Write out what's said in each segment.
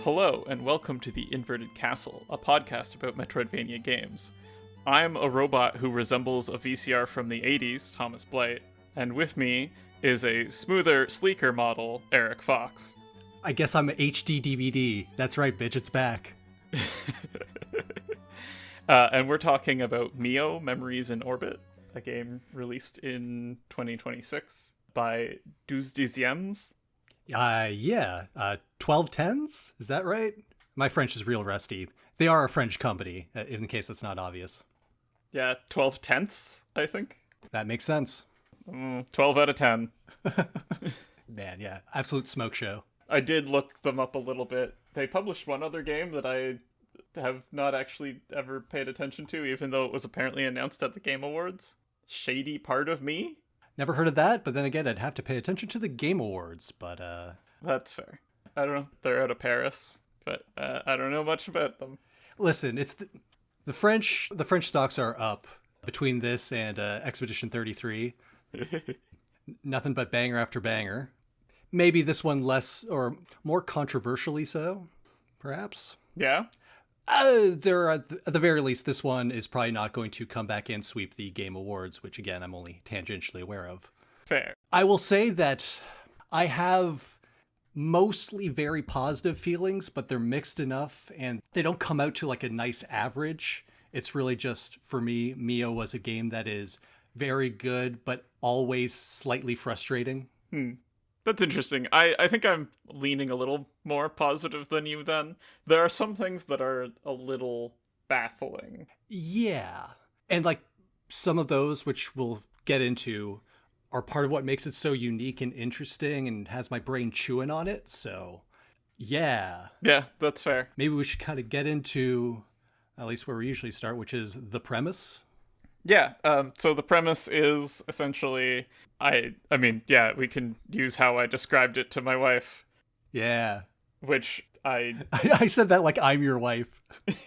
Hello, and welcome to The Inverted Castle, a podcast about Metroidvania games. I'm a robot who resembles a VCR from the 80s, Thomas Blight, and with me is a smoother, sleeker model, Eric Fox. I guess I'm HD DVD. That's right, bitch, it's back. And we're talking about Mio, Memories in Orbit, a game released in 2026 by Douze Dixièmes. 1210s? Is that right? My French is real rusty. They are a French company, in case that's not obvious. Yeah, 12 tenths, I think. That makes sense. 12 out of 10. Man, yeah, absolute smoke show. I did look them up a little bit. They published one other game that I have not actually ever paid attention to, even though it was apparently announced at the Game Awards. Shady Part of Me? Never heard of that, but then again, I'd have to pay attention to the Game Awards, but That's fair. I don't know. They're out of Paris, but I don't know much about them. Listen, it's the French stocks are up between this and Expedition 33. Nothing but banger after banger. Maybe this one less or more controversially so, perhaps. Yeah? At the very least, this one is probably not going to come back and sweep the Game Awards, which again, I'm only tangentially aware of. Fair. I will say that I have mostly very positive feelings, but they're mixed enough and they don't come out to like a nice average. It's really just, for me, Mio was a game that is very good, but always slightly frustrating. That's interesting. I think I'm leaning a little more positive than you then. There are some things that are a little baffling. Yeah. And like some of those, which we'll get into, are part of what makes it so unique and interesting and has my brain chewing on it. So, yeah. Yeah, that's fair. Maybe we should kind of get into at least where we usually start, which is the premise. Yeah, so the premise is essentially, I mean, yeah, we can use how I described it to my wife. Yeah. Which I said that like I'm your wife.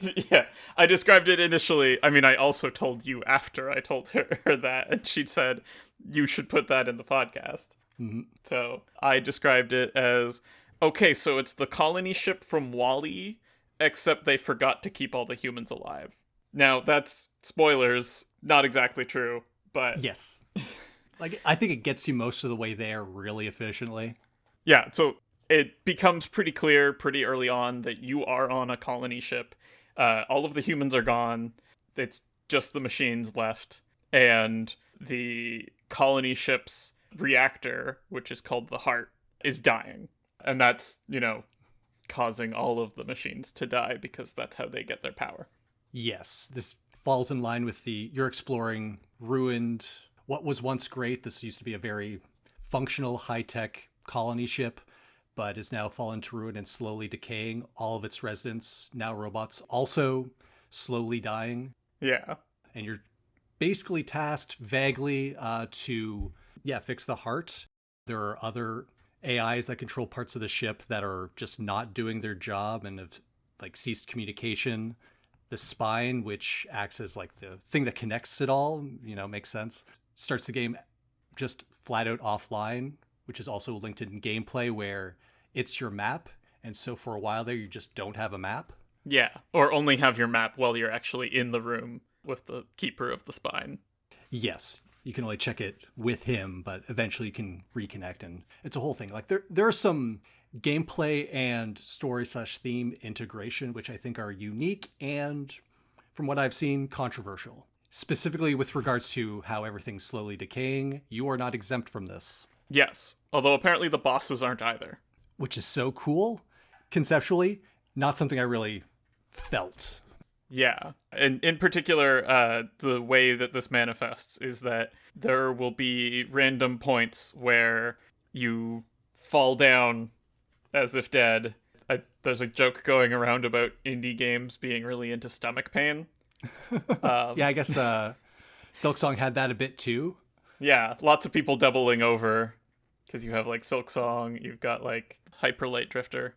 Yeah, I described it initially. I mean, I also told you after I told her that, and she said, you should put that in the podcast. Mm-hmm. So I described it as, okay, so it's the colony ship from WALL-E, except they forgot to keep all the humans alive. Now, that's spoilers, not exactly true, but... Yes. Like, I think it gets you most of the way there really efficiently. Yeah, so it becomes pretty clear pretty early on that you are on a colony ship. All of the humans are gone. It's just the machines left. And the colony ship's reactor, which is called the Heart, is dying. And that's, causing all of the machines to die because that's how they get their power. Yes, this falls in line with you're exploring ruined, what was once great. This used to be a very functional, high-tech colony ship, but is now fallen to ruin and slowly decaying. All of its residents, now robots, also slowly dying. Yeah. And you're basically tasked vaguely to fix the heart. There are other AIs that control parts of the ship that are just not doing their job and have like ceased communication. The spine, which acts as like the thing that connects it all, makes sense. Starts the game just flat out offline, which is also linked in gameplay where it's your map. And so for a while there, you just don't have a map. Yeah, or only have your map while you're actually in the room with the keeper of the spine. Yes, you can only check it with him, but eventually you can reconnect, and it's a whole thing. Like there are some gameplay and story/theme integration, which I think are unique and, from what I've seen, controversial. Specifically with regards to how everything's slowly decaying, you are not exempt from this. Yes, although apparently the bosses aren't either. Which is so cool. Conceptually, not something I really felt. Yeah, and in particular, the way that this manifests is that there will be random points where you fall down as if dead. There's a joke going around about indie games being really into stomach pain. Yeah, I guess Silksong had that a bit too. Yeah, lots of people doubling over because you have like Silk Song, you've got like Hyper Light Drifter.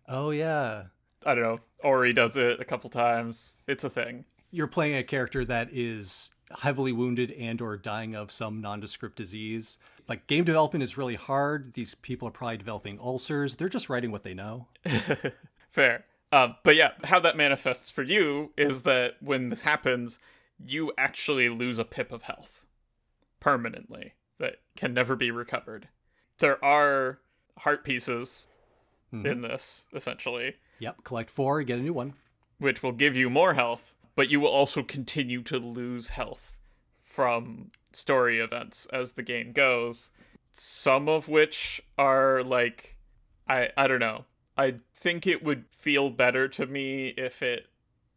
Oh, yeah. I don't know. Ori does it a couple times. It's a thing. You're playing a character that is heavily wounded and or dying of some nondescript disease. Like, game development is really hard. These people are probably developing ulcers. They're just writing what they know. Fair. But yeah, how that manifests for you is that when this happens, you actually lose a pip of health permanently that can never be recovered. There are heart pieces in this, essentially. Yep, collect 4, get a new one. Which will give you more health, but you will also continue to lose health from story events as the game goes. Some of which are like, I don't know. I think it would feel better to me if it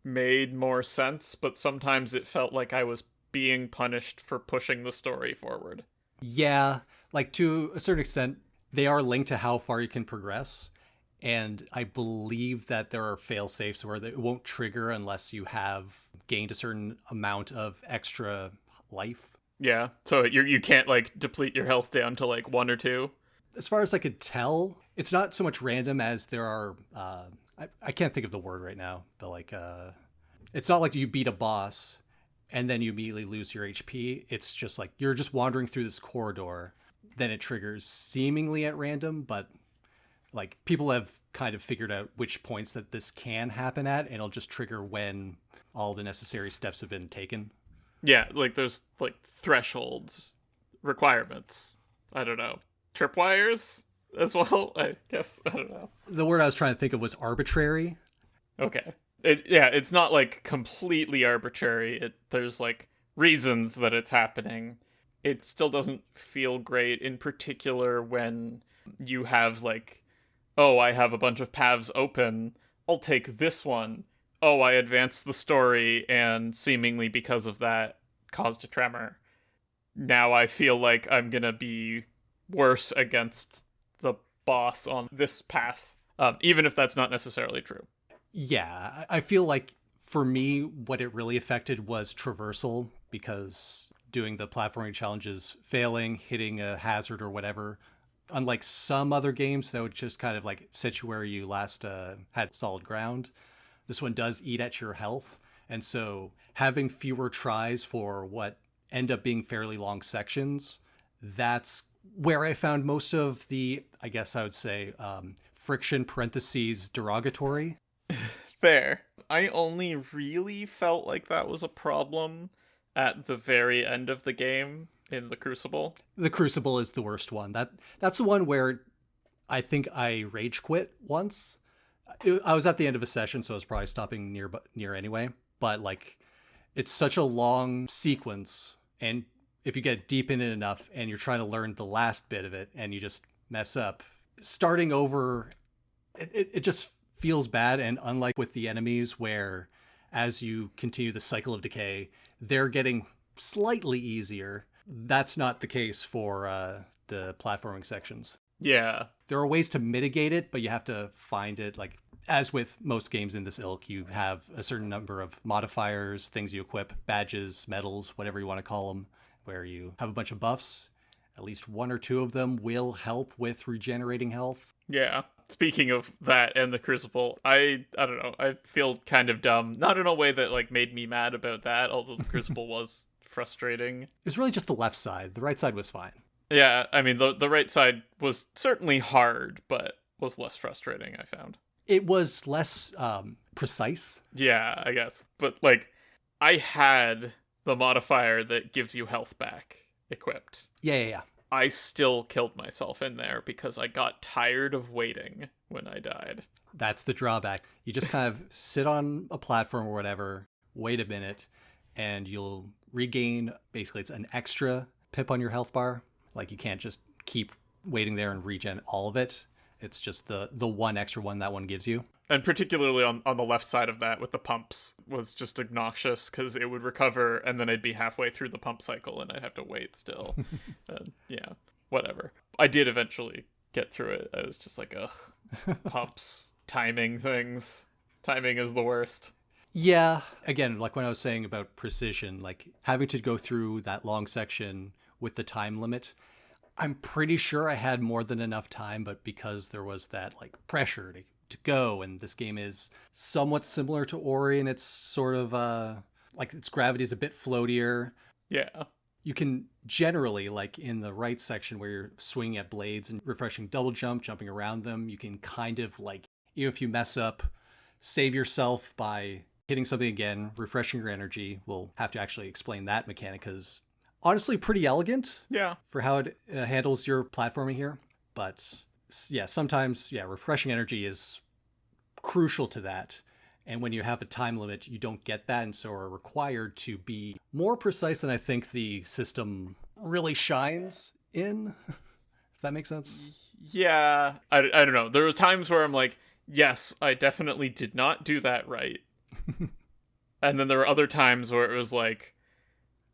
made more sense, but sometimes it felt like I was being punished for pushing the story forward. Yeah, like to a certain extent, they are linked to how far you can progress. And I believe that there are fail safes where it won't trigger unless you have gained a certain amount of extra life. Yeah, so you can't like deplete your health down to like 1 or 2. As far as I could tell, it's not so much random as there are. I can't think of the word right now, but like it's not like you beat a boss and then you immediately lose your HP. It's just like you're just wandering through this corridor, then it triggers seemingly at random, but like people have kind of figured out which points that this can happen at, and it'll just trigger when all the necessary steps have been taken. Yeah, like there's like thresholds, requirements. I don't know. Tripwires as well, I guess. I don't know. The word I was trying to think of was arbitrary. Okay. It's not like completely arbitrary. There's like reasons that it's happening. It still doesn't feel great, in particular when you have like, oh, I have a bunch of paths open. I'll take this one. Oh, I advanced the story and seemingly because of that caused a tremor. Now I feel like I'm gonna be worse against the boss on this path, even if that's not necessarily true. Yeah, I feel like for me, what it really affected was traversal, because doing the platforming challenges, failing, hitting a hazard or whatever, unlike some other games that would just kind of like sit you where you last had solid ground, this one does eat at your health. And so having fewer tries for what end up being fairly long sections, that's where I found most of the, I guess I would say, friction parentheses derogatory. Fair. I only really felt like that was a problem at the very end of the game in the Crucible. The Crucible is the worst one. That's the one where I think I rage quit once. I was at the end of a session, so I was probably stopping near anyway. But like, it's such a long sequence, and if you get deep in it enough, and you're trying to learn the last bit of it, and you just mess up, starting over, it just feels bad. And unlike with the enemies, where as you continue the cycle of decay, they're getting slightly easier. That's not the case for the platforming sections. Yeah. There are ways to mitigate it, but you have to find it. Like, as with most games in this ilk, you have a certain number of modifiers, things you equip, badges, medals, whatever you want to call them, where you have a bunch of buffs. At least 1 or 2 of them will help with regenerating health. Yeah. Speaking of that and the Crucible, I don't know, I feel kind of dumb. Not in a way that like made me mad about that, although the Crucible was frustrating. It was really just the left side. The right side was fine. Yeah, I mean, the right side was certainly hard, but was less frustrating, I found. It was less precise. Yeah, I guess. But, like, I had the modifier that gives you health back equipped. Yeah. I still killed myself in there because I got tired of waiting when I died. That's the drawback. You just kind of sit on a platform or whatever, wait a minute, and you'll regain, basically, it's an extra pip on your health bar. Like, you can't just keep waiting there and regen all of it. It's just the one extra one that one gives you. And particularly on the left side of that with the pumps was just obnoxious because it would recover and then I'd be halfway through the pump cycle and I'd have to wait still. Yeah, whatever. I did eventually get through it. I was just like, ugh, pumps, timing things. Timing is the worst. Yeah, again, like when I was saying about precision, like having to go through that long section with the time limit. I'm pretty sure I had more than enough time, but because there was that like pressure to go, and this game is somewhat similar to Ori, and it's sort of like its gravity is a bit floatier. Yeah. You can generally, like in the right section where you're swinging at blades and refreshing double jump, jumping around them, you can kind of like, even if you mess up, save yourself by hitting something again, refreshing your energy. We'll have to actually explain that mechanic because honestly pretty elegant for how it handles your platforming here. But yeah, sometimes, refreshing energy is crucial to that. And when you have a time limit, you don't get that, and so are required to be more precise than I think the system really shines in, if that makes sense. Yeah, I don't know. There were times where I'm like, yes, I definitely did not do that right. And then there were other times where it was like,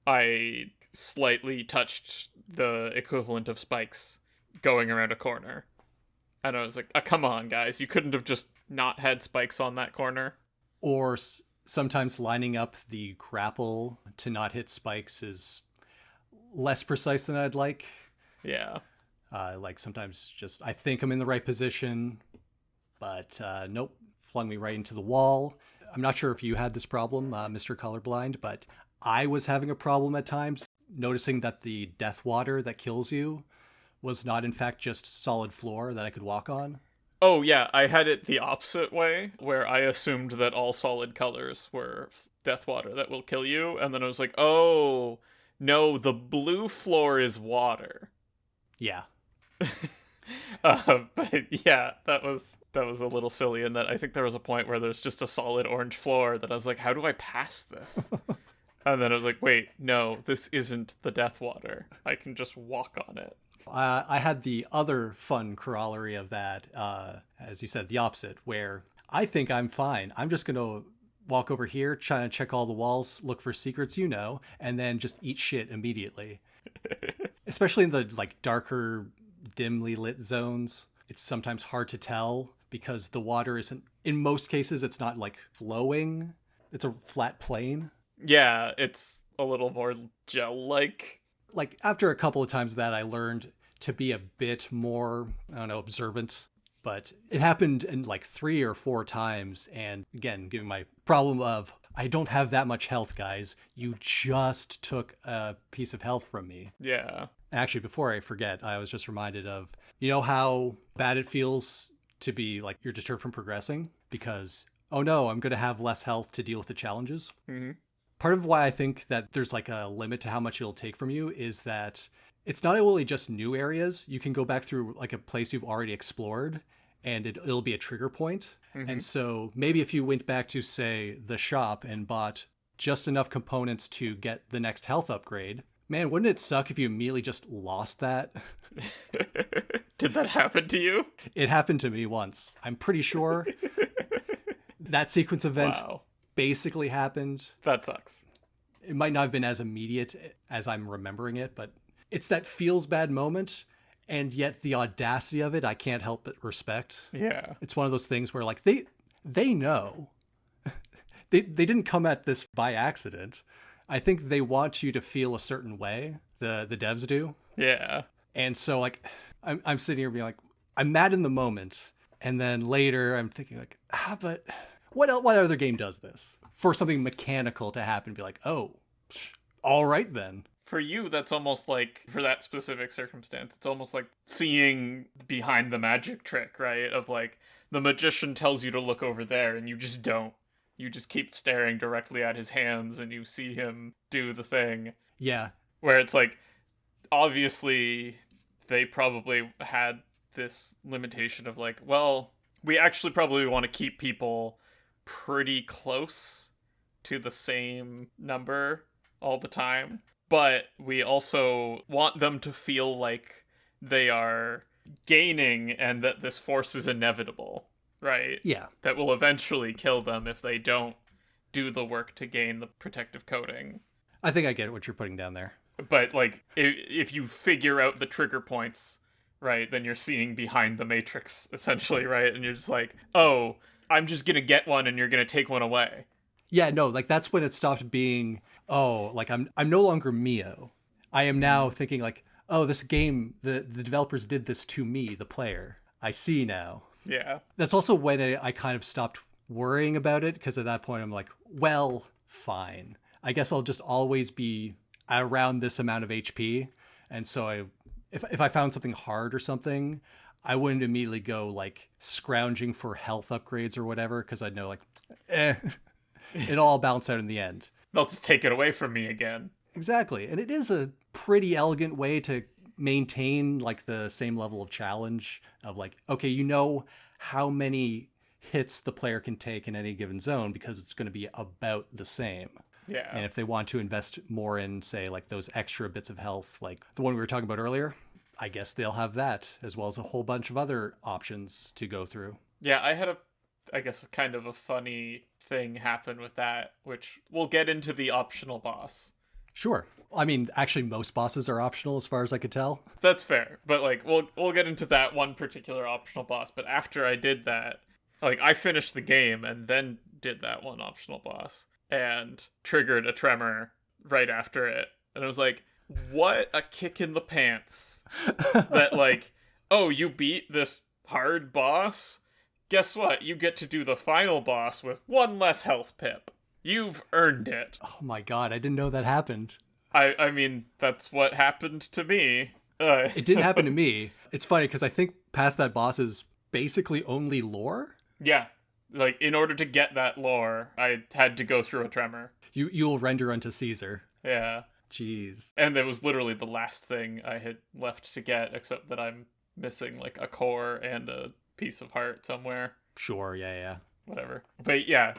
I slightly touched the equivalent of spikes going around a corner. And I was like, come on, guys. You couldn't have just not had spikes on that corner. Or sometimes lining up the grapple to not hit spikes is less precise than I'd like. Yeah. Like sometimes just, I think I'm in the right position, but nope, flung me right into the wall. I'm not sure if you had this problem, Mr. Colorblind, but I was having a problem at times noticing that the death water that kills you was not in fact just solid floor that I could walk on. Oh, yeah, I had it the opposite way, where I assumed that all solid colors were death water that will kill you, and then I was like, oh, no, the blue floor is water. Yeah. But yeah, that was a little silly in that I think there was a point where there's just a solid orange floor that I was like, how do I pass this? And then I was like, wait, no, this isn't the death water. I can just walk on it. I had the other fun corollary of that, as you said, the opposite, where I think I'm fine. I'm just going to walk over here, try to check all the walls, look for secrets, and then just eat shit immediately. Especially in the like darker, dimly lit zones. It's sometimes hard to tell because the water isn't, in most cases, it's not like flowing. It's a flat plane. Yeah, it's a little more gel-like. Like after a couple of times of that, I learned to be a bit more, I don't know, observant. But it happened in like 3 or 4 times. And again, given my problem of, I don't have that much health, guys. You just took a piece of health from me. Yeah. Actually, before I forget, I was just reminded of, you know how bad it feels to be like you're deterred from progressing? Because, oh no, I'm going to have less health to deal with the challenges. Mm-hmm. Part of why I think that there's like a limit to how much it'll take from you is that it's not only just new areas. You can go back through like a place you've already explored and it'll be a trigger point. Mm-hmm. And so maybe if you went back to, say, the shop and bought just enough components to get the next health upgrade, man, wouldn't it suck if you immediately just lost that? Did that happen to you? It happened to me once. I'm pretty sure that sequence event basically happened. That sucks. It might not have been as immediate as I'm remembering it, but it's that feels bad moment, and yet the audacity of it, I can't help but respect. Yeah. It's one of those things where like they know. they didn't come at this by accident. I think they want you to feel a certain way. The devs do. Yeah. And so like I'm sitting here being like, I'm mad in the moment, and then later I'm thinking like, but what other game does this? For something mechanical to happen, be like, oh, all right then. For you, that's almost like, for that specific circumstance, it's almost like seeing behind the magic trick, right? Of like, the magician tells you to look over there, and you just don't. You just keep staring directly at his hands, and you see him do the thing. Yeah. Where it's like, obviously, they probably had this limitation of like, well, we actually probably want to keep people pretty close to the same number all the time, but we also want them to feel like they are gaining and that this force is inevitable, right? Yeah. That will eventually kill them if they don't do the work to gain the protective coating. I think I get what you're putting down there. But like, if you figure out the trigger points, right, then you're seeing behind the matrix, essentially, right? And you're just like, oh, I'm just gonna get one and you're gonna take one away. Yeah, no, like that's when it stopped being, oh, like I'm no longer Mio. I am now thinking like, oh, this game, the developers did this to me, the player. I see now. Yeah. That's also when I kind of stopped worrying about it, because at that point I'm like, well, fine. I guess I'll just always be around this amount of HP. And so if I found something hard or something, I wouldn't immediately go like scrounging for health upgrades or whatever, because I'd know like, it'll all balance out in the end. They'll just take it away from me again. Exactly. And it is a pretty elegant way to maintain like the same level of challenge of like, okay, you know how many hits the player can take in any given zone because it's going to be about the same. Yeah. And if they want to invest more in, say, like those extra bits of health, like the one we were talking about earlier, I guess they'll have that, as well as a whole bunch of other options to go through. Yeah, I had I guess, kind of a funny thing happen with that, which we'll get into the optional boss. Sure. I mean, actually, most bosses are optional as far as I could tell. That's fair. But, like, we'll get into that one particular optional boss. But after I did that, like, I finished the game and then did that one optional boss and triggered a tremor right after it. And it was like, what a kick in the pants. That, like, oh, you beat this hard boss? Guess what? You get to do the final boss with one less health pip. You've earned it. Oh my god, I didn't know that happened. I mean, that's what happened to me. It didn't happen to me. It's funny because I think past that boss is basically only lore. Yeah. Like, in order to get that lore, I had to go through a tremor. You'll render unto Caesar. Yeah. Jeez. And it was literally the last thing I had left to get, except that I'm missing, like, a core and a piece of heart somewhere. Sure, yeah. Whatever. But yeah,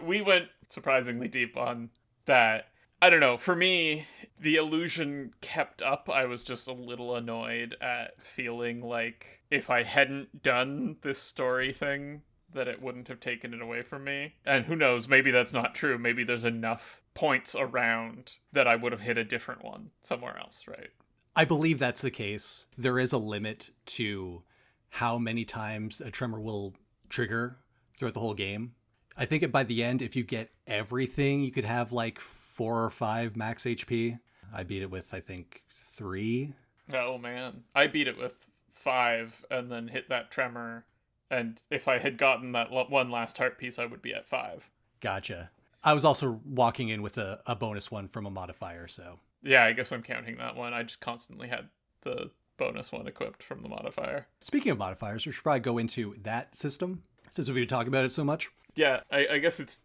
we went surprisingly deep on that. I don't know. For me, the illusion kept up. I was just a little annoyed at feeling like if I hadn't done this story thing, that it wouldn't have taken it away from me. And who knows, maybe that's not true. Maybe there's enough points around that I would have hit a different one somewhere else, right? I believe that's the case. There is a limit to how many times a tremor will trigger throughout the whole game. I think by the end, if you get everything, you could have like 4 or 5 max HP. I beat it with, I think, 3. Oh, man. I beat it with 5 and then hit that tremor. And if I had gotten that one last heart piece, I would be at 5. Gotcha. I was also walking in with a bonus one from a modifier, so... Yeah, I guess I'm counting that one. I just constantly had the bonus one equipped from the modifier. Speaking of modifiers, we should probably go into that system, since we've been talking about it so much. Yeah, I guess it's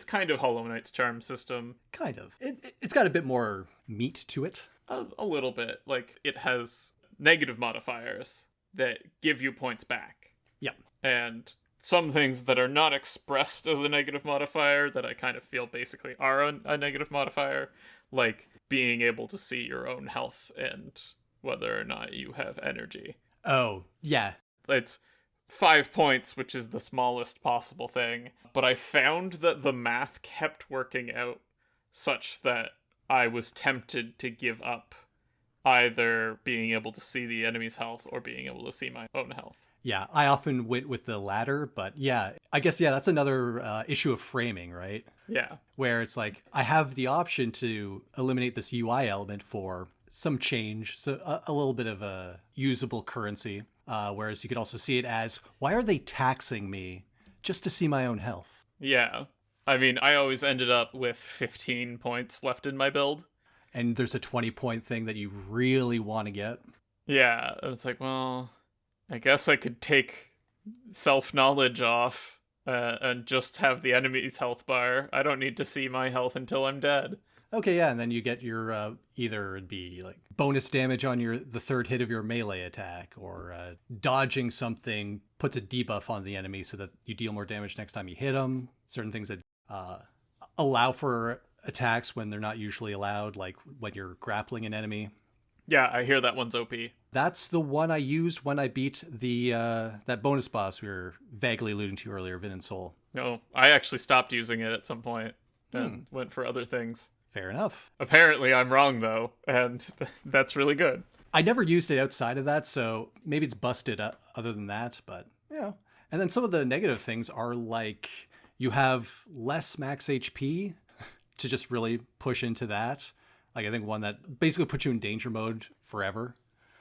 kind of Hollow Knight's charm system. Kind of. It's got a bit more meat to it. A little bit. Like, it has negative modifiers that give you points back. Yeah. And some things that are not expressed as a negative modifier that I kind of feel basically are a negative modifier, like being able to see your own health and whether or not you have energy. Oh, yeah. It's 5 points, which is the smallest possible thing, but I found that the math kept working out such that I was tempted to give up either being able to see the enemy's health or being able to see my own health. Yeah, I often went with the latter, but yeah, I guess, yeah, that's another issue of framing, right? Yeah. Where it's like, I have the option to eliminate this UI element for some change, so a little bit of a usable currency, whereas you could also see it as, why are they taxing me just to see my own health? Yeah. I mean, I always ended up with 15 points left in my build. And there's a 20-point thing that you really want to get. Yeah, it's like, well, I guess I could take self-knowledge off and just have the enemy's health bar. I don't need to see my health until I'm dead. Okay, yeah, and then you get your either it'd be like bonus damage on the third hit of your melee attack, or dodging something puts a debuff on the enemy so that you deal more damage next time you hit them. Certain things that allow for attacks when they're not usually allowed, like when you're grappling an enemy. Yeah, I hear that one's OP. That's the one I used when I beat the that bonus boss we were vaguely alluding to earlier, Vin and Soul. No, I actually stopped using it at some point and went for other things. Fair enough. Apparently I'm wrong, though, and that's really good. I never used it outside of that, so maybe it's busted other than that, but yeah. And then some of the negative things are like you have less max HP to just really push into that. Like I think one that basically puts you in danger mode forever.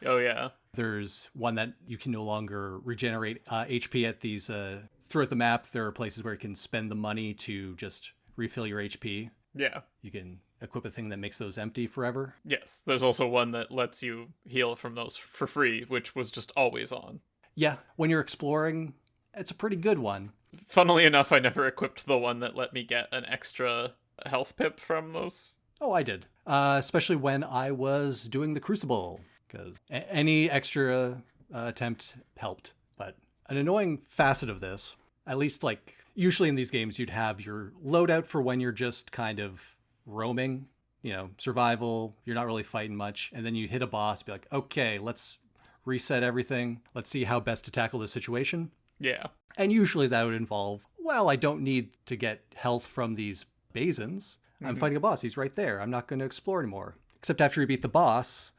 Oh, yeah. There's one that you can no longer regenerate HP at these throughout the map. There are places where you can spend the money to just refill your HP. Yeah. You can equip a thing that makes those empty forever. Yes. There's also one that lets you heal from those for free, which was just always on. Yeah, when you're exploring, it's a pretty good one. Funnily enough, I never equipped the one that let me get an extra health pip from those. Oh, I did. Especially when I was doing the Crucible, because any extra attempt helped. But an annoying facet of this, at least like usually in these games, you'd have your loadout for when you're just kind of roaming, survival, you're not really fighting much. And then you hit a boss, be like, okay, let's reset everything. Let's see how best to tackle this situation. Yeah. And usually that would involve, well, I don't need to get health from these basins. I'm fighting a boss. He's right there. I'm not going to explore anymore. Except after you beat the boss,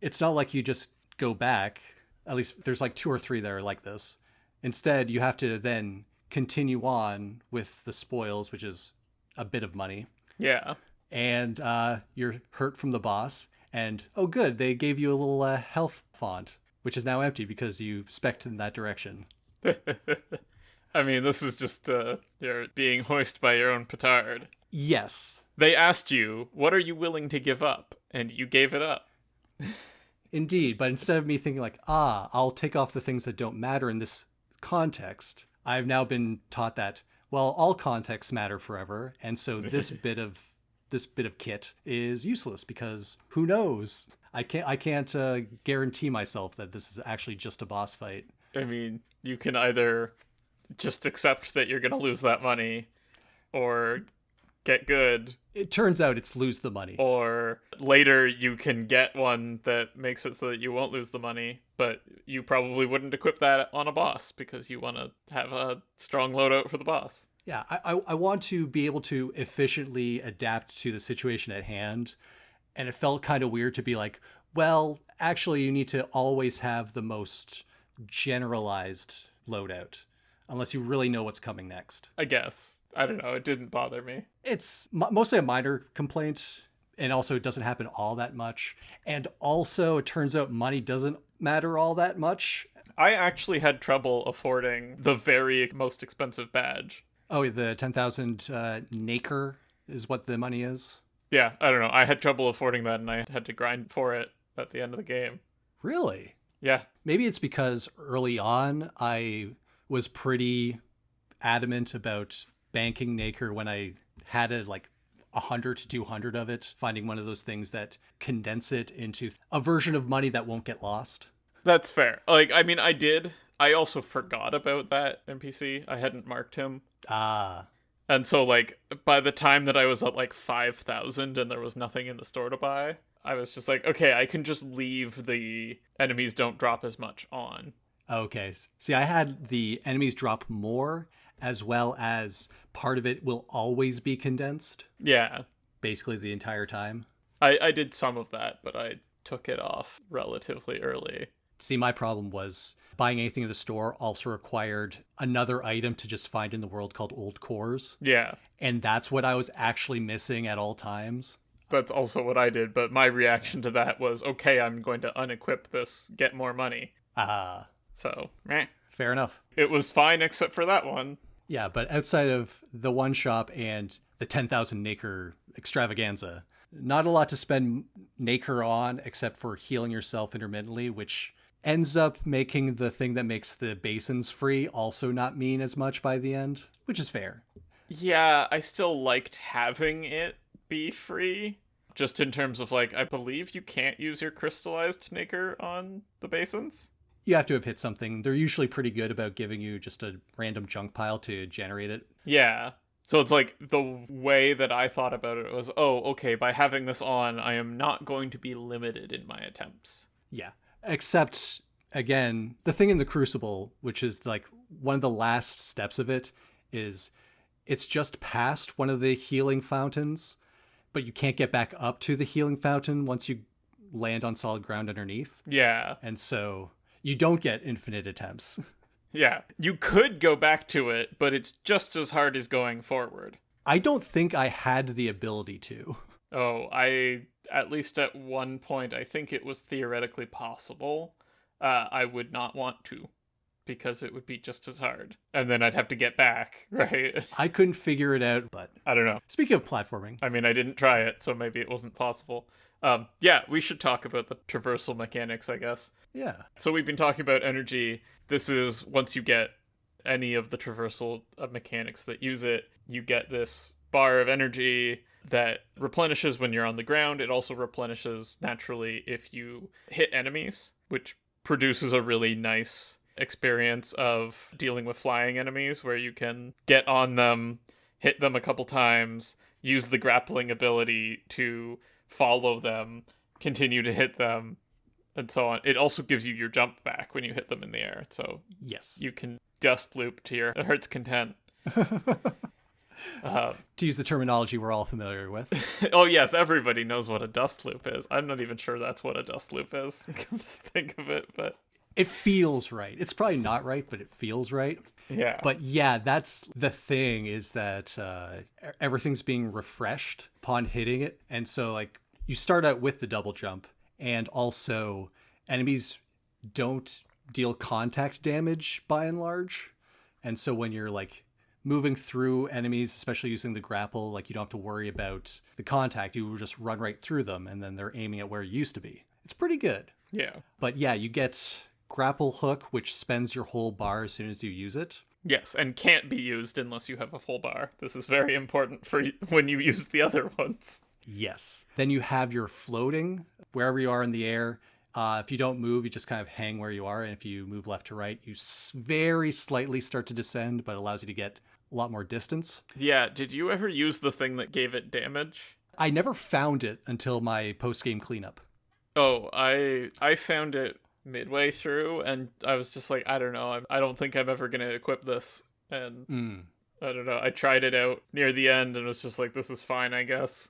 it's not like you just go back. At least there's like 2 or 3 that are like this. Instead, you have to then continue on with the spoils, which is a bit of money. Yeah. And you're hurt from the boss. And, oh, good, they gave you a little health font, which is now empty because you spec'd in that direction. I mean, this is just you're being hoisted by your own petard. Yes. They asked you, what are you willing to give up? And you gave it up. Indeed, but instead of me thinking like, I'll take off the things that don't matter in this context, I've now been taught that, well, all contexts matter forever, and so this bit of kit is useless because who knows? I can't guarantee myself that this is actually just a boss fight. I mean, you can either just accept that you're going to lose that money, or get good. It turns out it's lose the money. Or later you can get one that makes it so that you won't lose the money, but you probably wouldn't equip that on a boss because you want to have a strong loadout for the boss. Yeah, I want to be able to efficiently adapt to the situation at hand. And it felt kind of weird to be like, well, actually, you need to always have the most generalized loadout, unless you really know what's coming next. I guess. I don't know. It didn't bother me. It's mostly a minor complaint, and also it doesn't happen all that much. And also, it turns out money doesn't matter all that much. I actually had trouble affording the very most expensive badge. Oh, the 10,000 nacre is what the money is? Yeah, I don't know. I had trouble affording that, and I had to grind for it at the end of the game. Really? Yeah. Maybe it's because early on, I was pretty adamant about banking nacre when I had it like 100 to 200 of it, finding one of those things that condense it into a version of money that won't get lost. That's fair. Like, I mean, I did. I also forgot about that NPC. I hadn't marked him. And so, like, by the time that I was at, like, 5,000 and there was nothing in the store to buy, I was just like, okay, I can just leave the enemies don't drop as much on. Okay. See, I had the enemies drop more, as well as part of it will always be condensed. Yeah. Basically the entire time. I did some of that, but I took it off relatively early. See, my problem was buying anything in the store also required another item to just find in the world called old cores. Yeah. And that's what I was actually missing at all times. That's also what I did, but my reaction to that was, okay, I'm going to unequip this, get more money. So, meh. Fair enough. It was fine except for that one. Yeah, but outside of the one shop and the 10,000 nacre extravaganza, not a lot to spend nacre on except for healing yourself intermittently, which ends up making the thing that makes the basins free also not mean as much by the end, which is fair. Yeah, I still liked having it be free. Just in terms of, like, I believe you can't use your crystallized nacre on the basins. You have to have hit something. They're usually pretty good about giving you just a random junk pile to generate it. Yeah. So it's like the way that I thought about it was, oh, okay, by having this on, I am not going to be limited in my attempts. Yeah. Except, again, the thing in the Crucible, which is like one of the last steps of it, is it's just past one of the healing fountains, but you can't get back up to the healing fountain once you land on solid ground underneath. Yeah. And so you don't get infinite attempts. Yeah. You could go back to it, but it's just as hard as going forward. I don't think I had the ability to. At least at one point, I think it was theoretically possible. I would not want to, because it would be just as hard. And then I'd have to get back, right? I couldn't figure it out, but I don't know. speaking of platforming, I mean, I didn't try it, so maybe it wasn't possible. Yeah, we should talk about the traversal mechanics, I guess. yeah. So we've been talking about energy. This is once you get any of the traversal mechanics that use it, you get this bar of energy that replenishes when you're on the ground. It also replenishes naturally if you hit enemies, which produces a really nice experience of dealing with flying enemies where you can get on them, hit them a couple times, use the grappling ability to follow them, continue to hit them, and so on. It also gives you your jump back when you hit them in the air, so Yes. you can dust loop to your heart's content. To use the terminology we're all familiar with. Oh yes, everybody knows what a dust loop is. I'm not even sure that's what a dust loop is. Come to think of it, but It feels right. It's probably not right, but it feels right. yeah. But yeah, that's the thing, is that everything's being refreshed upon hitting it. And so like you start out with the double jump, and also enemies don't deal contact damage by and large. And so when you're like moving through enemies, especially using the grapple, like you don't have to worry about the contact. You will just run right through them, and then they're aiming at where you used to be. It's pretty good. Yeah. But yeah, you get grapple hook, which spends your whole bar as soon as you use it. Yes, and can't be used unless you have a full bar. This is very important for when you use the other ones. Yes. Then you have your floating, wherever you are in the air. If you don't move, you just kind of hang where you are. And if you move left to right, you very slightly start to descend, but it allows you to get a lot more distance. Yeah, did you ever use the thing that gave it damage? I never found it until my post-game cleanup. Oh, I found it midway through, and I was just like, I don't know, I don't think I'm ever going to equip this. And I don't know, I tried it out near the end, and was just like, this is fine, I guess.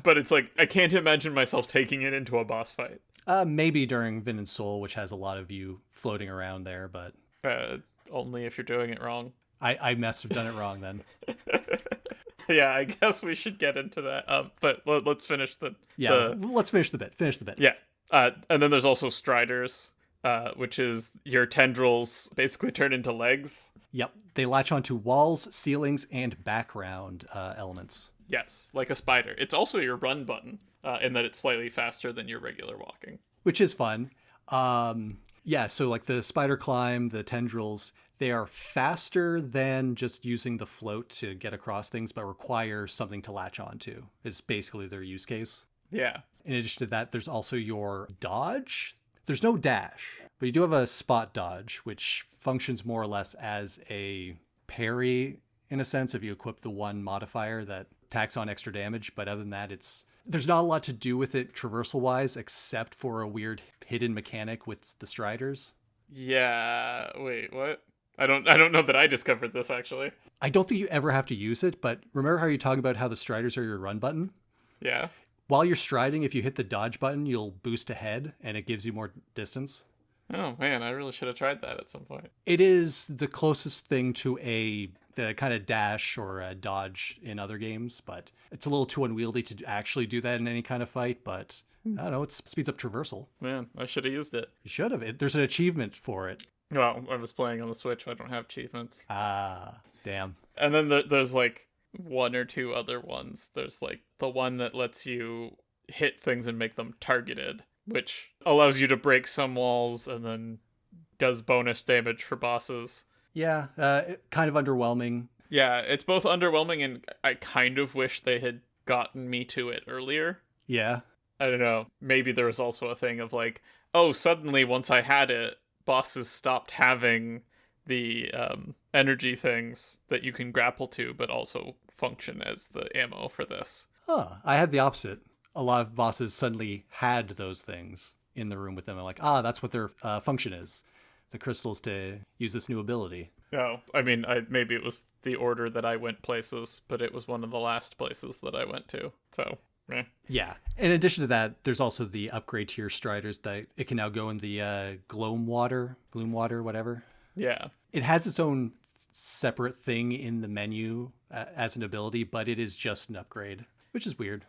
But it's like, I can't imagine myself taking it into a boss fight. Maybe during Vin and Soul, which has a lot of you floating around there, but Only if you're doing it wrong. I must have done it wrong then. Yeah, I guess we should get into that. But let's finish the... Let's finish the bit. Finish the bit. Yeah. And then there's also striders, which is your tendrils basically turn into legs. Yep. They latch onto walls, ceilings, and background elements. Yes, like a spider. It's also your run button, in that it's slightly faster than your regular walking. Which is fun. Yeah, so like the spider climb, the tendrils, they are faster than just using the float to get across things, but require something to latch onto, is basically their use case. Yeah. In addition to that, there's also your dodge. There's no dash, but you do have a spot dodge, which functions more or less as a parry, in a sense, if you equip the one modifier that tacks on extra damage. But other than that, there's not a lot to do with it traversal-wise, except for a weird hidden mechanic with the striders. Yeah. Wait, what? I don't know that I discovered this, actually. I don't think you ever have to use it, but remember how you talk about how the striders are your run button? Yeah. While you're striding, if you hit the dodge button, you'll boost ahead, and it gives you more distance. Oh, man, I really should have tried that at some point. It is the closest thing to the kind of dash or a dodge in other games, but it's a little too unwieldy to actually do that in any kind of fight, but I don't know, it speeds up traversal. Man, I should have used it. You should have. There's an achievement for it. Well, I was playing on the Switch, so I don't have achievements. Ah, damn. And then there's like one or two other ones. There's like the one that lets you hit things and make them targeted, which allows you to break some walls and then does bonus damage for bosses. Yeah, kind of underwhelming. Yeah, it's both underwhelming and I kind of wish they had gotten me to it earlier. Yeah. I don't know. Maybe there was also a thing of like, oh, suddenly once I had it, bosses stopped having the energy things that you can grapple to, but also function as the ammo for this. Huh. I had the opposite. A lot of bosses suddenly had those things in the room with them. I'm like, that's what their function is. The crystals to use this new ability. Oh, I mean, maybe it was the order that I went places, but it was one of the last places that I went to. So, Yeah. In addition to that, there's also the upgrade to your striders that it can now go in the gloom water, whatever. Yeah. It has its own separate thing in the menu as an ability, but it is just an upgrade. which is weird.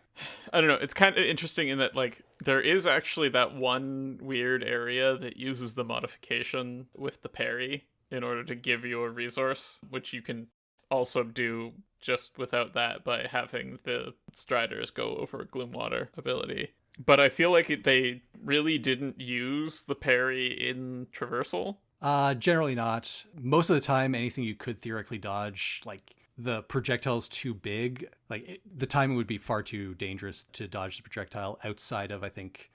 I don't know. It's kind of interesting in that, like, there is actually that one weird area that uses the modification with the parry in order to give you a resource, which you can also do just without that by having the Striders go over Gloomwater ability. But I feel like they really didn't use the parry in Traversal. Generally not. Most of the time, anything you could theoretically dodge, like the projectile's too big, like the timing would be far too dangerous to dodge the projectile outside of, I think,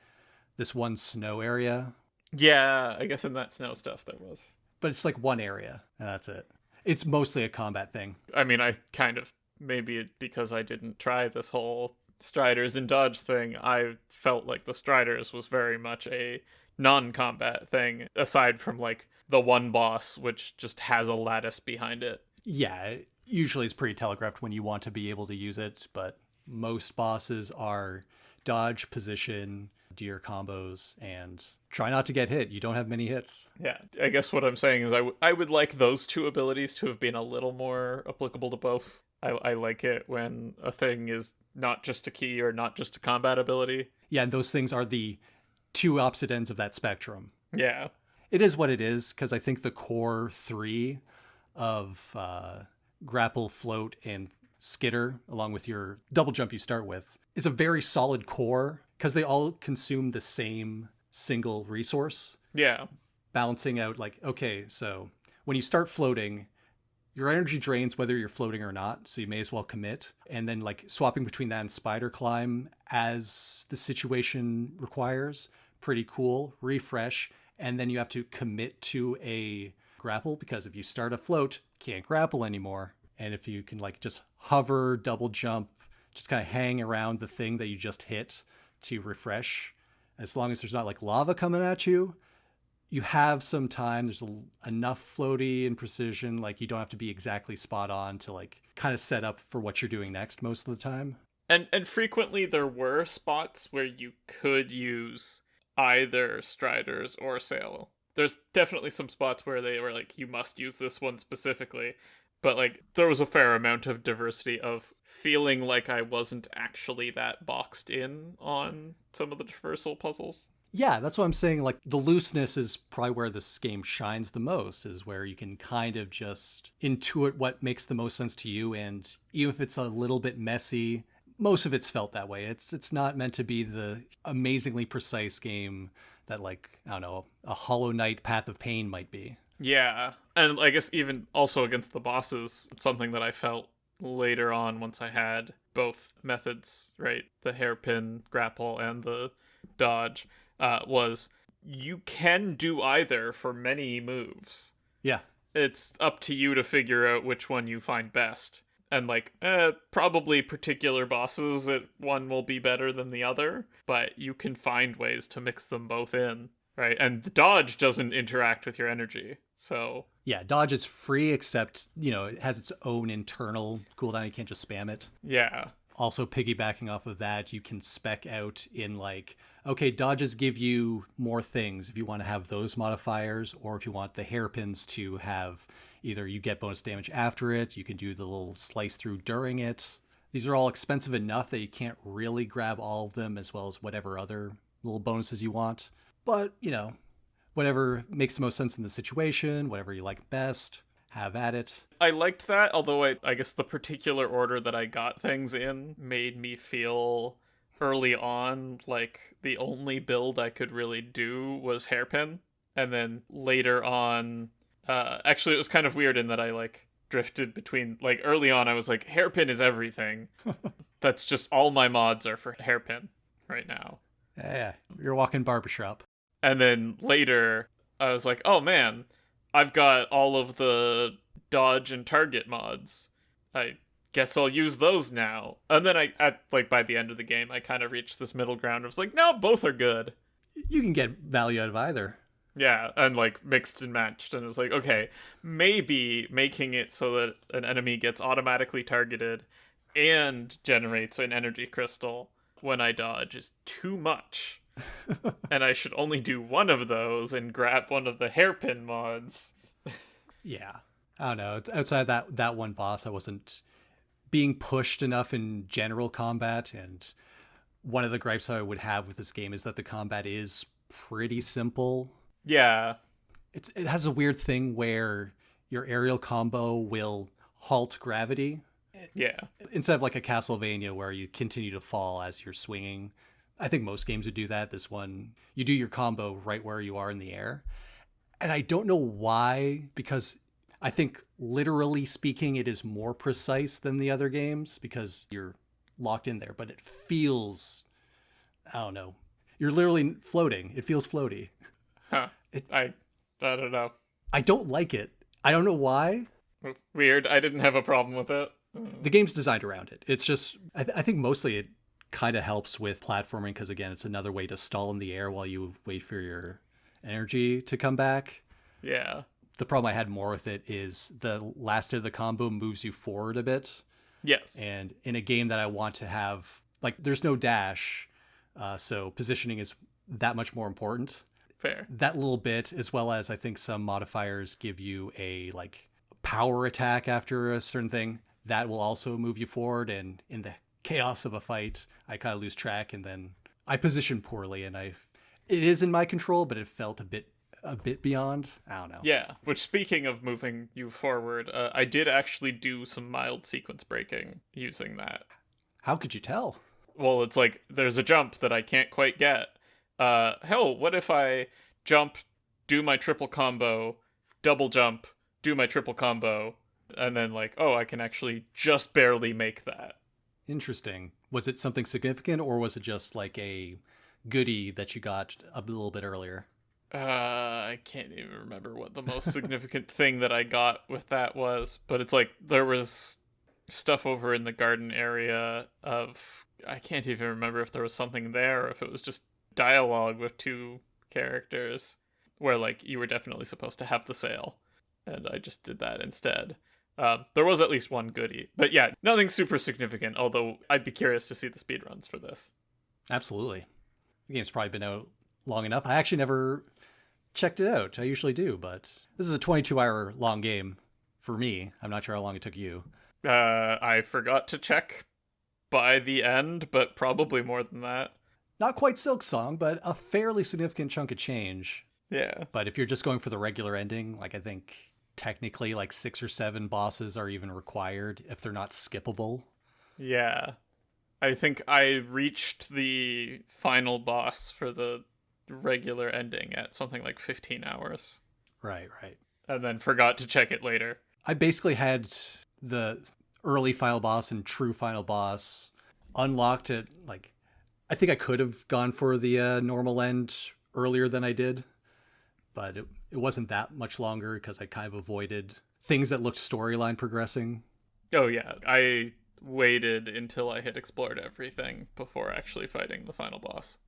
this one snow area. Yeah, I guess in that snow stuff there was. But it's like one area, and that's it. It's mostly a combat thing. I mean, I kind of, maybe because I didn't try this whole Striders and dodge thing, I felt like the Striders was very much a non-combat thing, aside from like the one boss, which just has a lattice behind it. Yeah, usually it's pretty telegraphed when you want to be able to use it, but most bosses are dodge, position, do your combos, and try not to get hit. You don't have many hits. Yeah, I guess what I'm saying is I would like those two abilities to have been a little more applicable to both. I like it when a thing is not just a key or not just a combat ability. Yeah, and those things are the two opposite ends of that spectrum. Yeah. It is what it is, because I think the core three of grapple, float, and skitter, along with your double jump you start with, is a very solid core, because they all consume the same single resource. Yeah. Balancing out, like, okay, so when you start floating, your energy drains whether you're floating or not, so you may as well commit. And then, like, swapping between that and spider climb as the situation requires, pretty cool. Refresh, and then you have to commit to a grapple, because if you start a float, can't grapple anymore. And if you can, like, just hover, double jump, just kind of hang around the thing that you just hit to refresh, as long as there's not like lava coming at you, you have some time. There's enough floaty and precision, like you don't have to be exactly spot on to like kind of set up for what you're doing next most of the time. And frequently there were spots where you could use either Striders or Sail. There's definitely some spots where they were like, you must use this one specifically. But like there was a fair amount of diversity of feeling like I wasn't actually that boxed in on some of the traversal puzzles. Yeah, that's what I'm saying. Like, the looseness is probably where this game shines the most, is where you can kind of just intuit what makes the most sense to you. And even if it's a little bit messy, most of it's felt that way. It's not meant to be the amazingly precise game that, like, I don't know, a Hollow Knight Path of Pain might be. Yeah. And I guess even also against the bosses, something that I felt later on once I had both methods, right? The hairpin grapple and the dodge. Was you can do either for many moves. Yeah. It's up to you to figure out which one you find best. And like, probably particular bosses, one will be better than the other, but you can find ways to mix them both in, right? And the dodge doesn't interact with your energy, so... Yeah, dodge is free, except, you know, it has its own internal cooldown. You can't just spam it. Yeah. Also, piggybacking off of that, you can spec out in like, okay, dodges give you more things if you want to have those modifiers, or if you want the hairpins to have either you get bonus damage after it, you can do the little slice through during it. These are all expensive enough that you can't really grab all of them, as well as whatever other little bonuses you want. But, you know, whatever makes the most sense in the situation, whatever you like best, have at it. I liked that, although I guess the particular order that I got things in made me feel early on like the only build I could really do was hairpin. And then later on, actually it was kind of weird in that I like drifted between, like early on I was like, hairpin is everything. That's just all my mods are for hairpin right now. Yeah, you're walking barbershop. And then later I was like, oh man, I've got all of the dodge and target mods. I guess I'll use those now. And then by the end of the game, I kind of reached this middle ground. I was like, no, both are good. You can get value out of either. Yeah, and like mixed and matched. And it was like, okay, maybe making it so that an enemy gets automatically targeted and generates an energy crystal when I dodge is too much. And I should only do one of those and grab one of the hairpin mods. Yeah. I don't know. Outside that one boss, I wasn't being pushed enough in general combat. And one of the gripes I would have with this game is that the combat is pretty simple. Yeah. It has a weird thing where your aerial combo will halt gravity. Yeah. Instead of like a Castlevania where you continue to fall as you're swinging. I think most games would do that. This one, you do your combo right where you are in the air. And I don't know why, because I think literally speaking, it is more precise than the other games because you're locked in there, but it feels, I don't know, you're literally floating. It feels floaty. Huh. I don't know. I don't like it. I don't know why. Weird. I didn't have a problem with it. The game's designed around it. It's just, I think mostly it kind of helps with platforming because, again, it's another way to stall in the air while you wait for your energy to come back. Yeah. The problem I had more with it is the last of the combo moves you forward a bit. Yes. And in a game that I want to have, like, there's no dash, so positioning is that much more important. Fair. That little bit, as well as I think some modifiers give you a, like, power attack after a certain thing, that will also move you forward. And in the chaos of a fight, I kind of lose track, and then I position poorly, and it is in my control, but it felt a bit beyond. I don't know. Yeah, which, speaking of moving you forward, I did actually do some mild sequence breaking using that. How could you tell? Well, it's like, there's a jump that I can't quite get. Hell, what if I jump, do my triple combo, double jump, do my triple combo, and then like, oh, I can actually just barely make that. Interesting. Was it something significant, or was it just like a goodie that you got a little bit earlier? I can't even remember what the most significant thing that I got with that was, but it's like there was stuff over in the garden area of, I can't even remember if there was something there or if it was just dialogue with two characters where like you were definitely supposed to have the sail, and I just did that instead. There was at least one goodie, but yeah, nothing super significant, although I'd be curious to see the speedruns for this. Absolutely. The game's probably been out long enough. I actually never checked it out. I usually do, but this is a 22-hour long game for me. I'm not sure how long it took you. I forgot to check by the end, but probably more than that. Not quite Silk Song, but a fairly significant chunk of change. Yeah. But if you're just going for the regular ending, like I think technically like 6 or 7 bosses are even required if they're not skippable. Yeah. I think I reached the final boss for the regular ending at something like 15 hours. Right. And then forgot to check it later. I basically had the early final boss and true final boss unlocked at, like, I think I could have gone for the normal end earlier than I did, but it wasn't that much longer because I kind of avoided things that looked storyline progressing. Oh yeah, I waited until I had explored everything before actually fighting the final boss.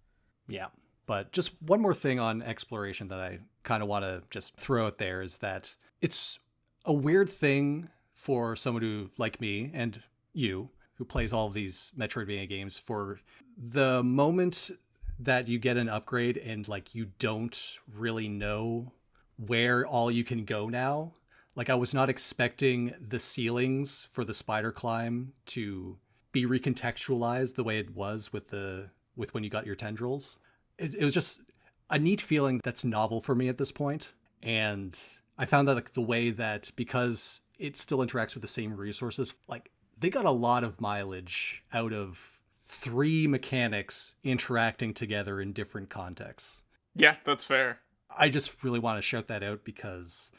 Yeah, but just one more thing on exploration that I kind of want to just throw out there is that it's a weird thing for someone who, like me and you, who plays all of these Metroidvania games, for the moment that you get an upgrade and like you don't really know where all you can go now. Like, I was not expecting the ceilings for the spider climb to be recontextualized the way it was with when you got your tendrils. It was just a neat feeling that's novel for me at this point. And I found that like the way that, because it still interacts with the same resources, like they got a lot of mileage out of 3 mechanics interacting together in different contexts. Yeah, that's fair. I just really want to shout that out because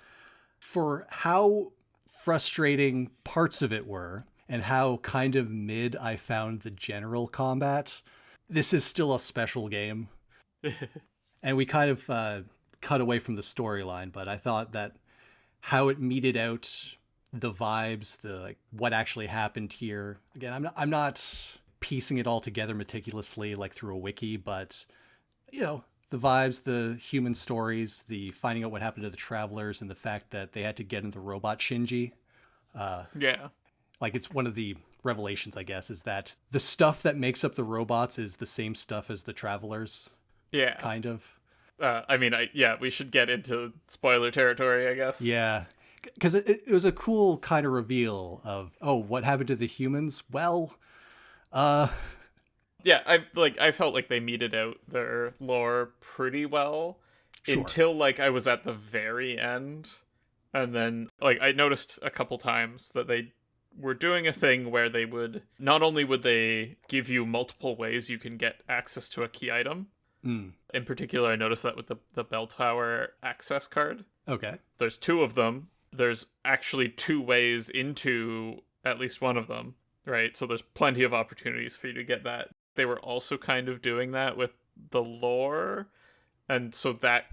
for how frustrating parts of it were and how kind of mid I found the general combat, this is still a special game. And we kind of cut away from the storyline, but I thought that how it meted out the vibes, the like what actually happened here. Again, I'm not piecing it all together meticulously like through a wiki, but you know, the vibes, the human stories, the finding out what happened to the travelers, and the fact that they had to get in the robot Shinji. Yeah. Like, it's one of the revelations, I guess, is that the stuff that makes up the robots is the same stuff as the travelers. Yeah. Kind of. I mean, we should get into spoiler territory, I guess. Yeah. Because it was a cool kind of reveal of, oh, what happened to the humans? Well, uh, Yeah, I felt like they meted out their lore pretty well sure. until like I was at the very end. And then like I noticed a couple times that they were doing a thing where they would not only would they give you multiple ways you can get access to a key item. Mm, In particular, I noticed that with the bell tower access card. okay. There's two of them. There's actually two ways into at least one of them, right? So there's plenty of opportunities for you to get that. They were also kind of doing that with the lore, and so that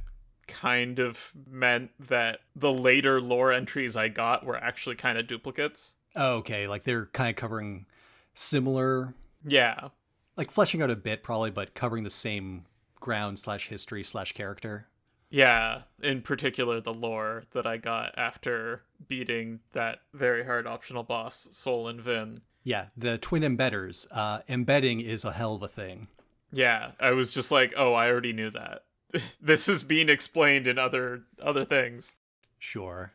kind of meant that the later lore entries I got were actually kind of duplicates. Oh, okay. Like they're kind of covering similar, Yeah. like fleshing out a bit probably, but covering the same ground slash history slash character. Yeah, in particular the lore that I got after beating that very hard optional boss, Sol and Vin. Yeah, the twin embedders. Embedding is a hell of a thing. Yeah, I was just like, oh, I already knew that. This is being explained in other things. Sure.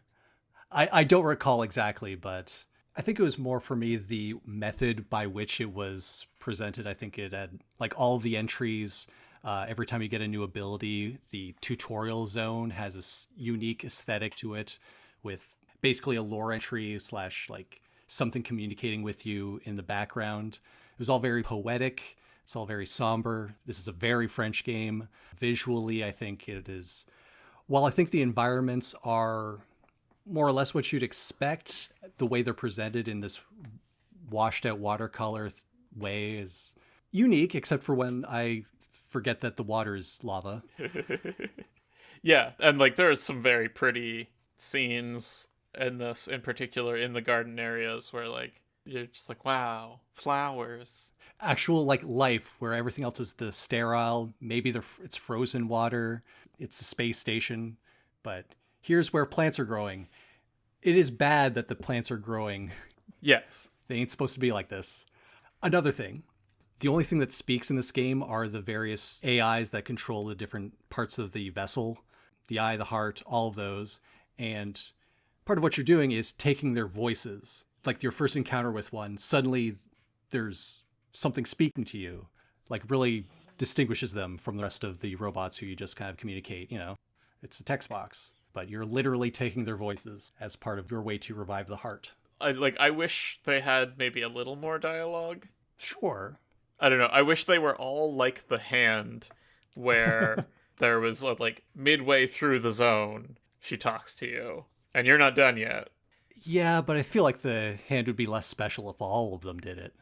I don't recall exactly, but I think it was more for me the method by which it was presented. I think it had like all the entries. Every time you get a new ability, the tutorial zone has this unique aesthetic to it with basically a lore entry slash like something communicating with you in the background. It was all very poetic. It's all very somber. This is a very French game. Visually, I think it is. While I think the environments are more or less what you'd expect, the way they're presented in this washed out watercolor way is unique, except for when I forget that the water is lava. Yeah, and like there are some very pretty scenes in this, in particular in the garden areas, where like you're just like, wow, flowers. Actual like life where everything else is the sterile, maybe it's frozen water, it's a space station, but here's where plants are growing. It is bad that the plants are growing. Yes. They ain't supposed to be like this. Another thing, the only thing that speaks in this game are the various AIs that control the different parts of the vessel, the eye, the heart, all of those. And part of what you're doing is taking their voices. Like your first encounter with one, suddenly there's something speaking to you, like really distinguishes them from the rest of the robots who you just kind of communicate, it's a text box, but you're literally taking their voices as part of your way to revive the heart. I wish they had maybe a little more dialogue. Sure. I don't know. I wish they were all like the hand, where there was like midway through the zone, she talks to you, and you're not done yet. Yeah, but I feel like the hand would be less special if all of them did it.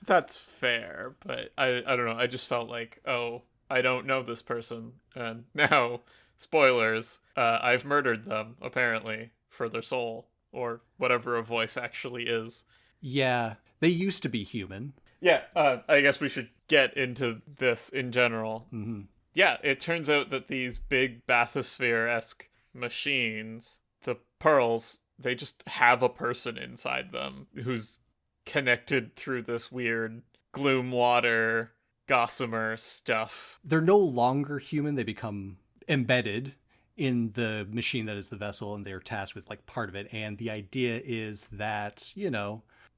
That's fair, but I don't know. I just felt like, oh, I don't know this person, and now, spoilers, I've murdered them, apparently, for their soul, or whatever a voice actually is. Yeah, they used to be human. Yeah, I guess we should get into this in general. Mm-hmm. Yeah, it turns out that these big bathysphere-esque machines, the pearls, they just have a person inside them who's connected through this weird gloom water gossamer stuff. They're no longer human. They become embedded in the machine that is the vessel, and they're tasked with like part of it. And the idea is that,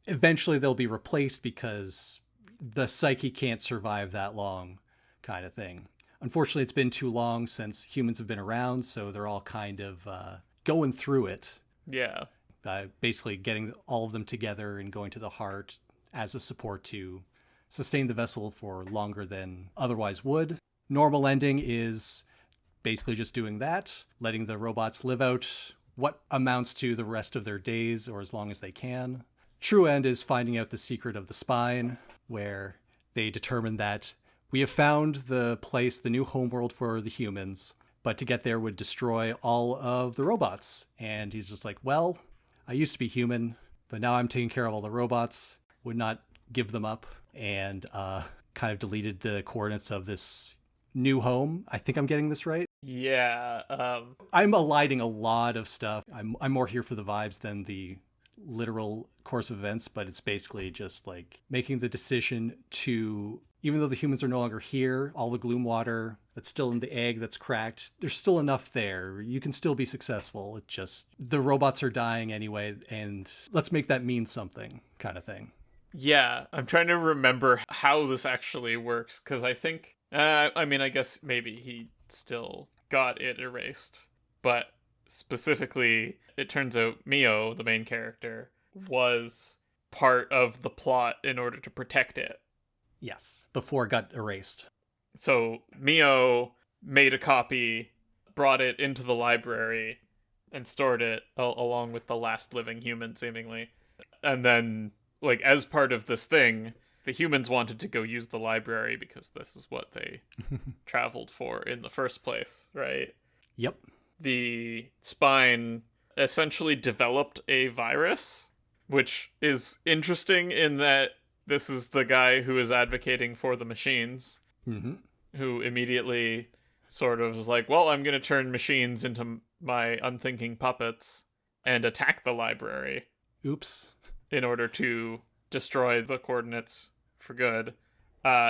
eventually they'll be replaced because the psyche can't survive that long, kind of thing. Unfortunately, it's been too long since humans have been around, so they're all kind of going through it. Yeah. Basically getting all of them together and going to the heart as a support to sustain the vessel for longer than otherwise would. Normal ending is basically just doing that, letting the robots live out what amounts to the rest of their days or as long as they can. True end is finding out the secret of the spine, where they determine that we have found the place, the new homeworld for the humans, but to get there would destroy all of the robots. And he's just like, well, I used to be human, but now I'm taking care of all the robots, would not give them up, and kind of deleted the coordinates of this new home. I think I'm getting this right. Yeah. I'm eliding a lot of stuff. I'm more here for the vibes than the literal course of events, but it's basically just like making the decision to even though the humans are no longer here, all the gloom water that's still in the egg that's cracked, there's still enough there. You can still be successful. It just, the robots are dying anyway, and let's make that mean something kind of thing. Yeah, I'm trying to remember how this actually works, because I think, I guess maybe he still got it erased, but specifically, it turns out Mio, the main character, was part of the plot in order to protect it. Yes, before it got erased. So Mio made a copy, brought it into the library, and stored it along with the last living human, seemingly. And then, like, as part of this thing, the humans wanted to go use the library because this is what they traveled for in the first place, right? Yep. The spine essentially developed a virus, which is interesting in that this is the guy who is advocating for the machines, who immediately sort of is like, well, I'm going to turn machines into my unthinking puppets and attack the library. Oops. In order to destroy the coordinates for good.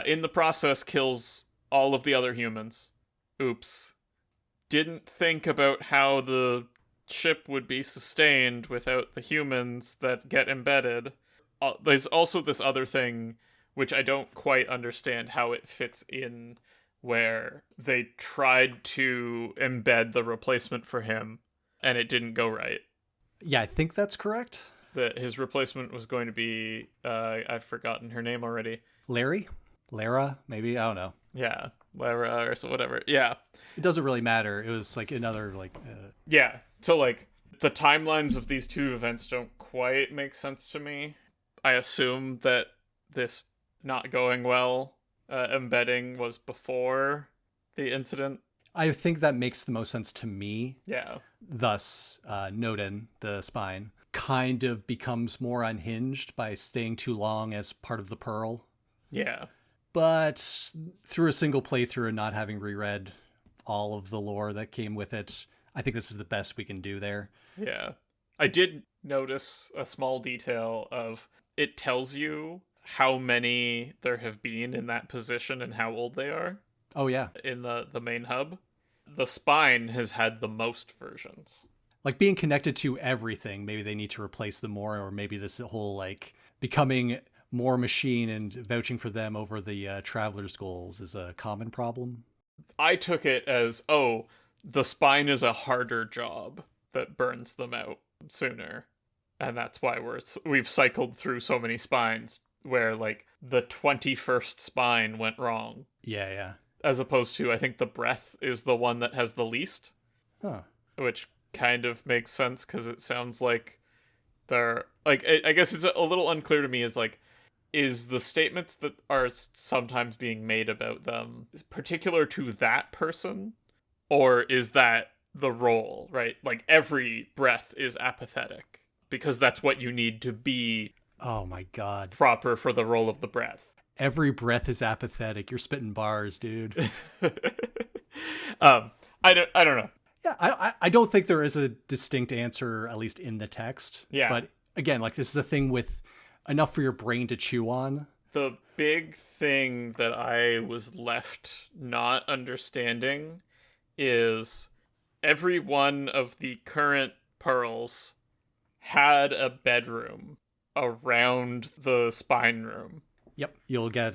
In the process, kills all of the other humans. Oops. Didn't think about how the ship would be sustained without the humans that get embedded. There's also this other thing, which I don't quite understand how it fits in, where they tried to embed the replacement for him, and it didn't go right. Yeah, I think that's correct. That his replacement was going to be, I've forgotten her name already. Lara, maybe? I don't know. Yeah, Lara or so, whatever. Yeah. It doesn't really matter. It was like another, like... Yeah, so like, the timelines of these two events don't quite make sense to me. I assume that this not going well, embedding, was before the incident. I think that makes the most sense to me. Yeah. Thus, Noden, the spine, kind of becomes more unhinged by staying too long as part of the Pearl. Yeah. But through a single playthrough and not having reread all of the lore that came with it, I think this is the best we can do there. Yeah. I did notice a small detail of it tells you how many there have been in that position and how old they are. Oh, yeah. In the main hub. The spine has had the most versions. Like being connected to everything, maybe they need to replace them more, or maybe this whole like becoming more machine and vouching for them over the traveler's goals is a common problem. I took it as, oh, the spine is a harder job that burns them out sooner. And that's why we've cycled through so many spines where like the 21st spine went wrong. Yeah. As opposed to, I think the breath is the one that has the least. Huh. Which kind of makes sense because it sounds like they're like, I guess it's a little unclear to me is like, is the statements that are sometimes being made about them particular to that person, or is that the role, right? Like every breath is apathetic because that's what you need to be. Oh my God. Proper for the role of the breath. Every breath is apathetic. You're spitting bars, dude. I don't know. Yeah, I don't think there is a distinct answer, at least in the text. Yeah. But again, like this is a thing with enough for your brain to chew on. The big thing that I was left not understanding is every one of the current pearls had a bedroom around the spine room. Yep, you'll get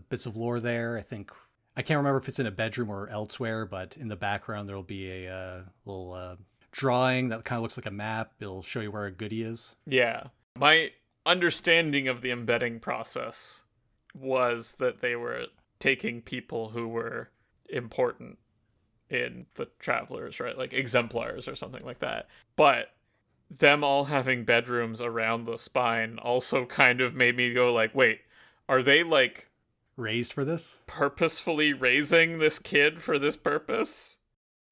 bits of lore there. I can't remember if it's in a bedroom or elsewhere, but in the background there'll be a little drawing that kind of looks like a map. It'll show you where a goodie is. Yeah. My understanding of the embedding process was that they were taking people who were important in the Travelers, right? Like exemplars or something like that. But them all having bedrooms around the spine also kind of made me go like, wait, are they like raised for this? Purposefully raising this kid for this purpose?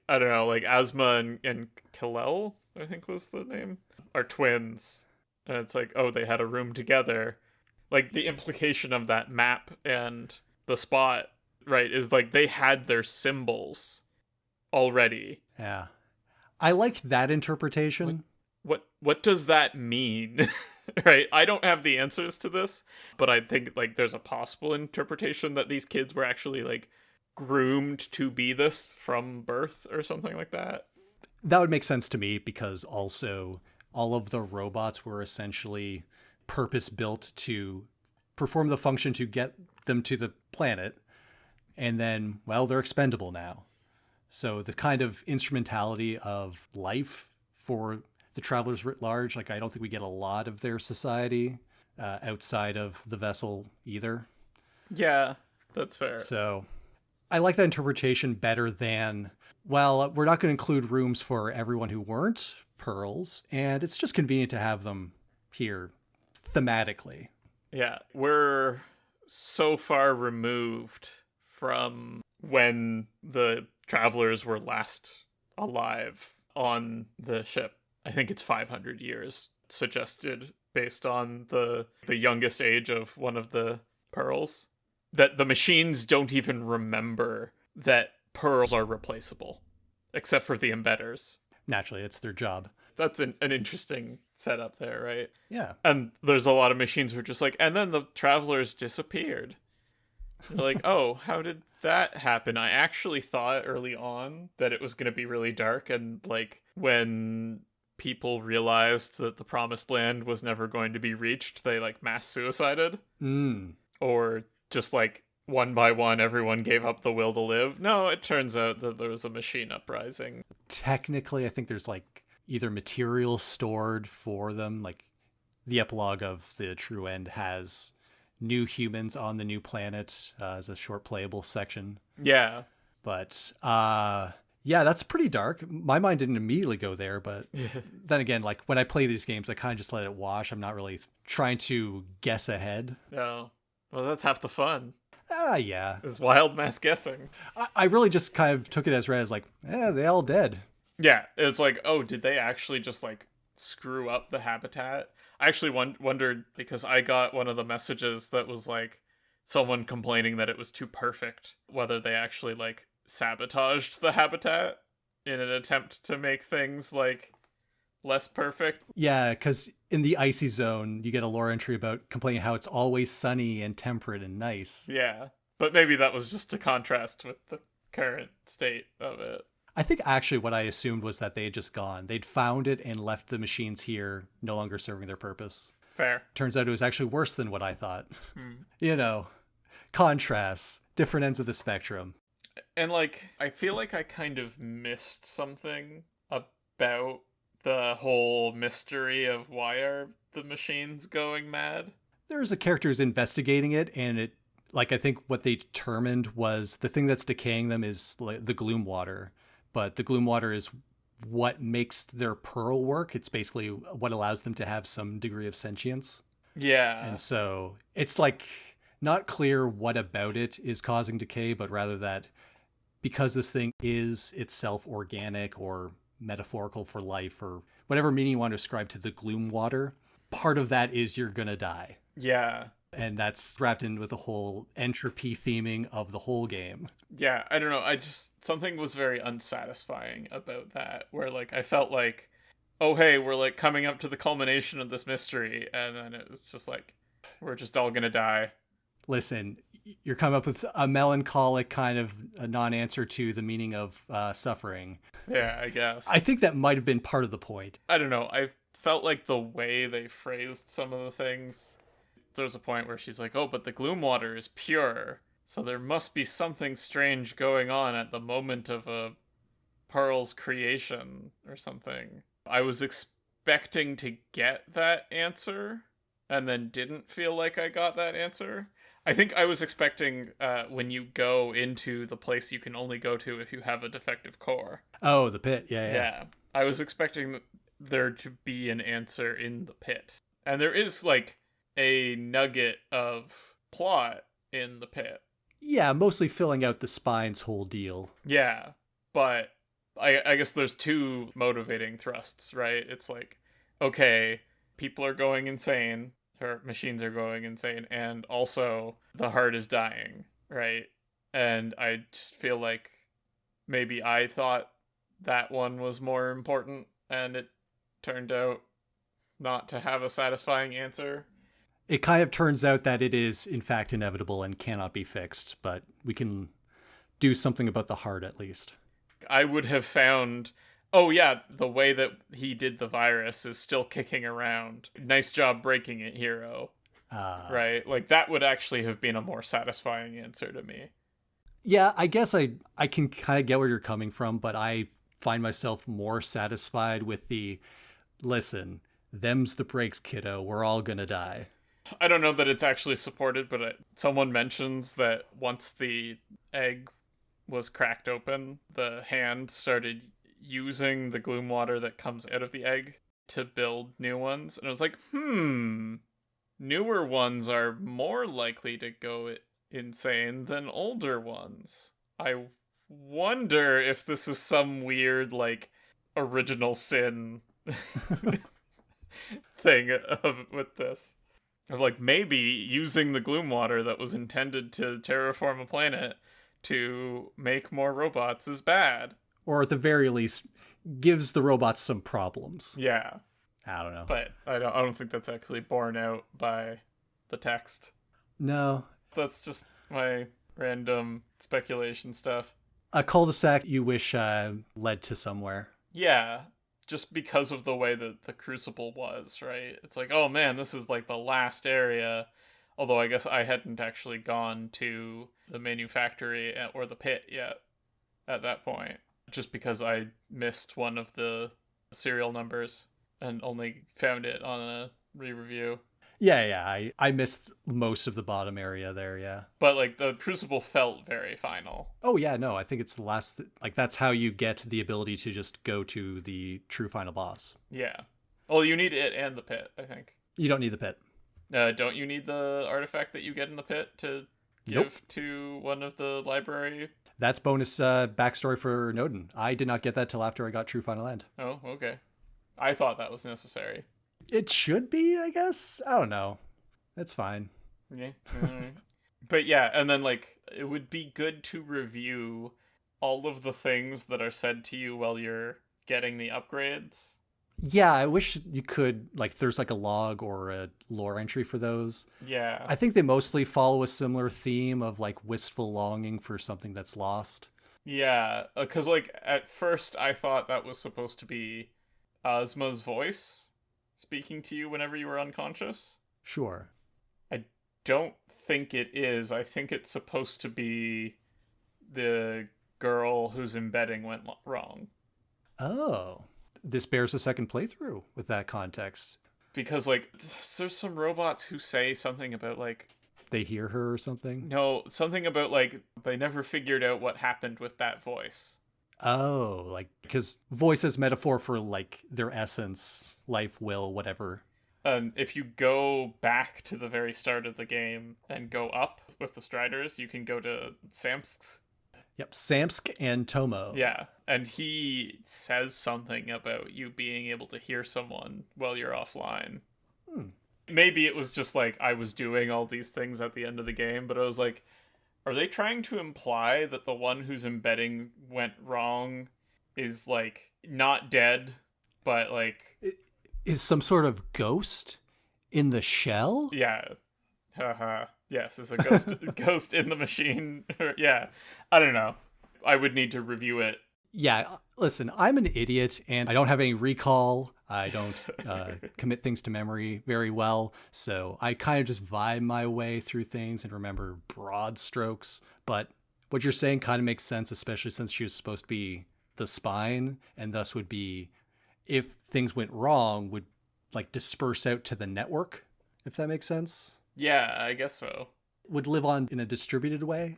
I don't know, like Asma and Kalel, I think was the name, are twins. And it's like, oh, they had a room together. Like the implication of that map and the spot, right, is like they had their symbols already. Yeah. I like that interpretation. What does that mean? right? I don't have the answers to this, but I think like there's a possible interpretation that these kids were actually like groomed to be this from birth or something like that. That would make sense to me because also all of the robots were essentially purpose built to perform the function to get them to the planet. And then, well, they're expendable now. So the kind of instrumentality of life for the travelers writ large, like I don't think we get a lot of their society outside of the vessel either. Yeah, that's fair. So I like that interpretation better than, well, we're not going to include rooms for everyone who weren't pearls, and it's just convenient to have them here thematically. Yeah, we're so far removed from when the travelers were last alive on the ship. I think it's 500 years suggested based on the youngest age of one of the pearls. That the machines don't even remember that pearls are replaceable, except for the embedders. Naturally, it's their job. That's an interesting setup there, right? Yeah. And there's a lot of machines who are just like, and then the travelers disappeared. You're like, oh, how did that happen? I actually thought early on that it was going to be really dark, and like when people realized that the promised land was never going to be reached, they like mass suicided. Or just like one by one, everyone gave up the will to live. No, it turns out that there was a machine uprising. Technically, I think there's like either materials stored for them, like the epilogue of the True End has new humans on the new planet as a short playable section. Yeah. But yeah, that's pretty dark. My mind didn't immediately go there, but then again, like when I play these games, I kind of just let it wash. I'm not really trying to guess ahead. No. Well, that's half the fun. Yeah. It's wild mass guessing. I really just kind of took it as read as like, they all dead. Yeah, it's like, oh, did they actually just like screw up the habitat? I actually wondered because I got one of the messages that was like someone complaining that it was too perfect, whether they actually like sabotaged the habitat in an attempt to make things like less perfect. Yeah, because in the icy zone, you get a lore entry about complaining how it's always sunny and temperate and nice. Yeah, but maybe that was just to contrast with the current state of it. I think actually what I assumed was that they had just gone. They'd found it and left the machines here, no longer serving their purpose. Fair. Turns out it was actually worse than what I thought. You know, contrasts, different ends of the spectrum. And like, I feel like I kind of missed something about the whole mystery of why are the machines going mad. There's a character who's investigating it, and it, like, I think what they determined was the thing that's decaying them is like the gloom water. But the gloom water is what makes their pearl work. It's basically what allows them to have some degree of sentience. Yeah. And so it's like not clear what about it is causing decay, but rather that because this thing is itself organic or metaphorical for life or whatever meaning you want to ascribe to the gloom water, part of that is you're going to die. Yeah. And that's wrapped in with the whole entropy theming of the whole game. Yeah, I don't know. Something was very unsatisfying about that, where like I felt like, oh hey, we're like coming up to the culmination of this mystery, and then it was just like, we're just all gonna die. Listen, you're coming up with a melancholic kind of a non-answer to the meaning of suffering. Yeah, I guess. I think that might have been part of the point. I don't know. I felt like the way they phrased some of the things, there's a point where she's like, oh, but the gloom water is pure, so there must be something strange going on at the moment of a pearl's creation or something. I was expecting to get that answer and then didn't feel like I got that answer. I think I was expecting when you go into the place you can only go to if you have a defective core. Oh, the pit. Yeah. I was expecting there to be an answer in the pit. And there is like a nugget of plot in the pit. Yeah, mostly filling out the spine's whole deal. Yeah, but I guess there's two motivating thrusts, right? It's like, okay, people are going insane, or machines are going insane, and also the heart is dying, right? And I just feel like maybe I thought that one was more important, and it turned out not to have a satisfying answer. It kind of turns out that it is, in fact, inevitable and cannot be fixed, but we can do something about the heart at least. I would have found, oh yeah, the way that he did the virus is still kicking around. Nice job breaking it, hero. Right? Like, that would actually have been a more satisfying answer to me. Yeah, I guess I can kind of get where you're coming from, but I find myself more satisfied with the, listen, them's the breaks, kiddo. We're all gonna die. I don't know that it's actually supported, but someone mentions that once the egg was cracked open, the hand started using the gloom water that comes out of the egg to build new ones. And I was like, newer ones are more likely to go insane than older ones. I wonder if this is some weird, like, original sin thing with this. Of, like, maybe using the gloom water that was intended to terraform a planet to make more robots is bad. Or at the very least, gives the robots some problems. Yeah. I don't know. But I don't think that's actually borne out by the text. No. That's just my random speculation stuff. A cul-de-sac you wish led to somewhere. Yeah. Just because of the way that the Crucible was, right? It's like, oh man, this is like the last area. Although I guess I hadn't actually gone to the manufactory or the pit yet at that point. Just because I missed one of the serial numbers and only found it on a re-review. Yeah, I missed most of the bottom area there, yeah. But, like, the Crucible felt very final. Oh, yeah, no, I think it's the last... Like, that's how you get the ability to just go to the true final boss. Yeah. Well, you need it and the pit, I think. You don't need the pit. Don't you need the artifact that you get in the pit to give to one of the library? That's bonus backstory for Nodin. I did not get that till after I got True Final End. Oh, okay. I thought that was necessary. It should be, I guess. I don't know. That's fine. Yeah. But yeah, and then, like, it would be good to review all of the things that are said to you while you're getting the upgrades. Yeah, I wish you could, like, there's like a log or a lore entry for those. Yeah. I think they mostly follow a similar theme of, like, wistful longing for something that's lost. Yeah, because, like, at first I thought that was supposed to be Ozma's voice speaking to you whenever you were unconscious. Sure. I don't think it is. I think it's supposed to be the girl whose embedding went wrong. Oh. This bears a second playthrough with that context. Because, like, there's some robots who say something about, like... They hear her or something? No, something about, like, they never figured out what happened with that voice. Oh, like, because voice is metaphor for, like, their essence, life, will, whatever. If you go back to the very start of the game and go up with the Striders, you can go to Samsk's. Yep, Samsk and Tomo. Yeah, and he says something about you being able to hear someone while you're offline. Maybe it was just like I was doing all these things at the end of the game, but I was like, are they trying to imply that the one whose embedding went wrong is, like, not dead, but, like... Is some sort of ghost in the shell? Yeah. Haha. Yes, it's a ghost ghost in the machine. Yeah. I don't know. I would need to review it. Yeah, listen, I'm an idiot and I don't have any recall. I don't commit things to memory very well. So I kind of just vibe my way through things and remember broad strokes. But what you're saying kind of makes sense, especially since she was supposed to be the spine and thus would be, if things went wrong, would, like, disperse out to the network, if that makes sense. Yeah, I guess so. Would live on in a distributed way,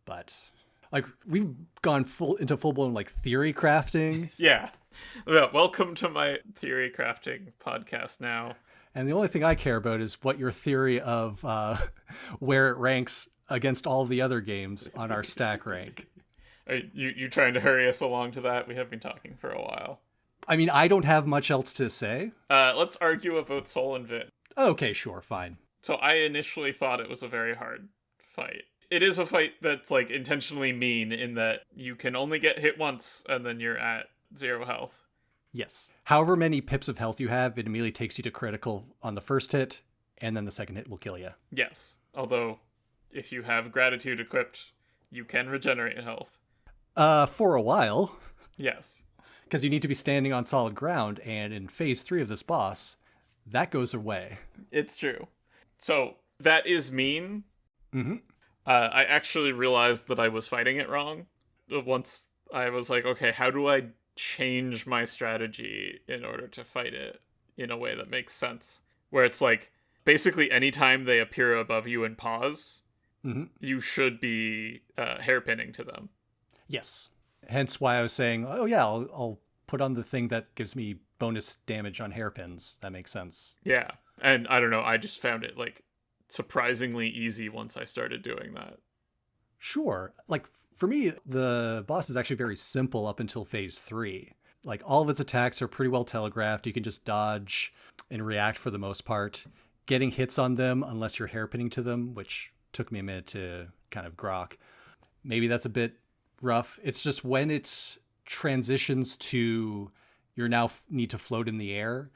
but like we've gone into full-blown, like, theory crafting. Yeah. Well, welcome to my theory crafting podcast now. And the only thing I care about is what your theory of where it ranks against all the other games on our stack rank. Are you trying to hurry us along to that? We have been talking for a while. I mean, I don't have much else to say. Let's argue about Soul and Vin. Okay, sure, fine. So I initially thought it was a very hard fight. It is a fight that's, like, intentionally mean in that you can only get hit once and then you're at 0 health. Yes. However many pips of health you have, it immediately takes you to critical on the first hit, and then the second hit will kill you. Yes. Although, if you have gratitude equipped, you can regenerate health. For a while. Yes. Because you need to be standing on solid ground, and in phase 3 of this boss, that goes away. It's true. So, that is mean. Mm-hmm. I actually realized that I was fighting it wrong. Once I was like, okay, how do I change my strategy in order to fight it in a way that makes sense? Where it's like, basically anytime they appear above you and pause, you should be hairpinning to them. Yes. Hence why I was saying, oh yeah, I'll put on the thing that gives me bonus damage on hairpins. That makes sense. Yeah. And I don't know, I just found it like surprisingly easy once I started doing that. Sure. Like for me, the boss is actually very simple up until phase 3. Like all of its attacks are pretty well telegraphed. You can just dodge and react for the most part. Getting hits on them, unless you're hairpinning to them, which took me a minute to kind of grok. Maybe that's a bit rough. It's just when it transitions to you now need to float in the air,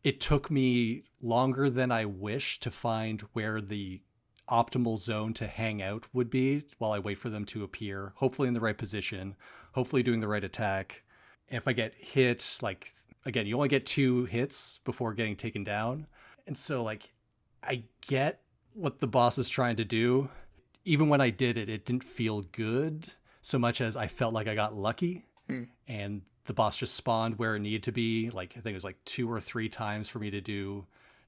it took me longer than I wish to find where the optimal zone to hang out would be while I wait for them to appear, hopefully in the right position, hopefully doing the right attack. And if I get hit, like, again, you only get 2 hits before getting taken down. And so, like, I get what the boss is trying to do. Even when I did it, it didn't feel good so much as I felt like I got lucky. And the boss just spawned where it needed to be. Like, I think it was like 2 or 3 times for me to do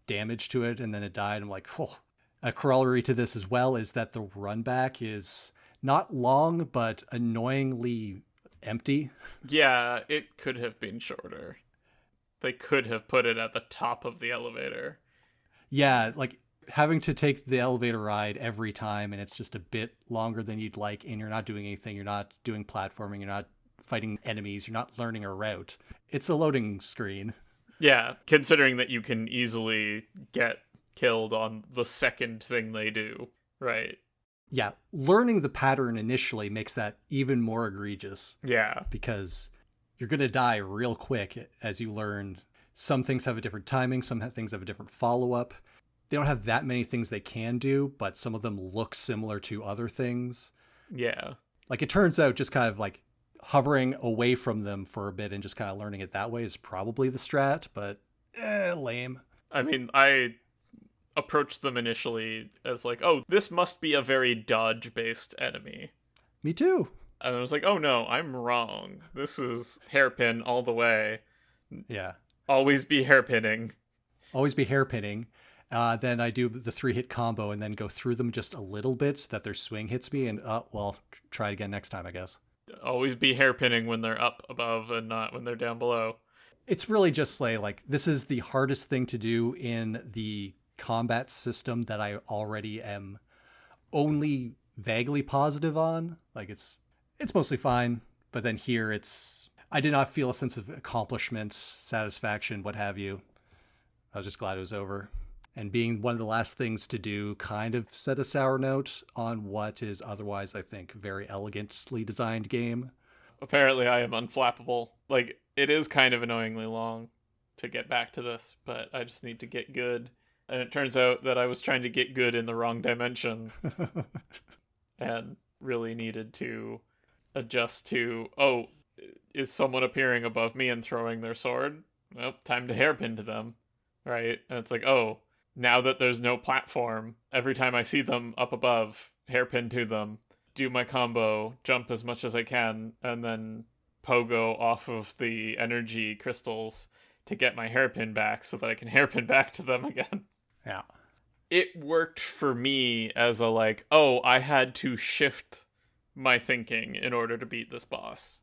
damage to it, and then it died. I'm like, oh. A corollary to this as well is that the run back is not long, but annoyingly empty. Yeah, it could have been shorter. They could have put it at the top of the elevator. Yeah, like having to take the elevator ride every time, and it's just a bit longer than you'd like, and you're not doing anything. You're not doing platforming. You're not fighting enemies. You're not learning a route. It's a loading screen. Yeah, considering that you can easily get killed on the second thing they do, right? Yeah, learning the pattern initially makes that even more egregious. Yeah. Because you're going to die real quick as you learn. Some things have a different timing, some things have a different follow-up. They don't have that many things they can do, but some of them look similar to other things. Yeah. Like, it turns out just kind of like hovering away from them for a bit and just kind of learning it that way is probably the strat, but lame. I mean, I approached them initially as like, oh, this must be a very dodge-based enemy. Me too. And I was like, oh no, I'm wrong. This is hairpin all the way. Yeah. Always be hairpinning. Always be hairpinning. Then I do the 3-hit combo and then go through them just a little bit so that their swing hits me, and well, try it again next time, I guess. Always be hairpinning when they're up above and not when they're down below. It's really just like this is the hardest thing to do in the combat system that I already am only vaguely positive on. Like it's mostly fine, but then here I did not feel a sense of accomplishment, satisfaction, what have you. I was just glad it was over. And being one of the last things to do kind of set a sour note on what is otherwise, I think, very elegantly designed game. Apparently I am unflappable. Like, it is kind of annoyingly long to get back to this, but I just need to get good. And it turns out that I was trying to get good in the wrong dimension and really needed to adjust to, oh, is someone appearing above me and throwing their sword? Well, time to hairpin to them, right? And it's like, oh, now that there's no platform, every time I see them up above, hairpin to them, do my combo, jump as much as I can, and then pogo off of the energy crystals to get my hairpin back so that I can hairpin back to them again. Yeah. It worked for me as a like, oh, I had to shift my thinking in order to beat this boss.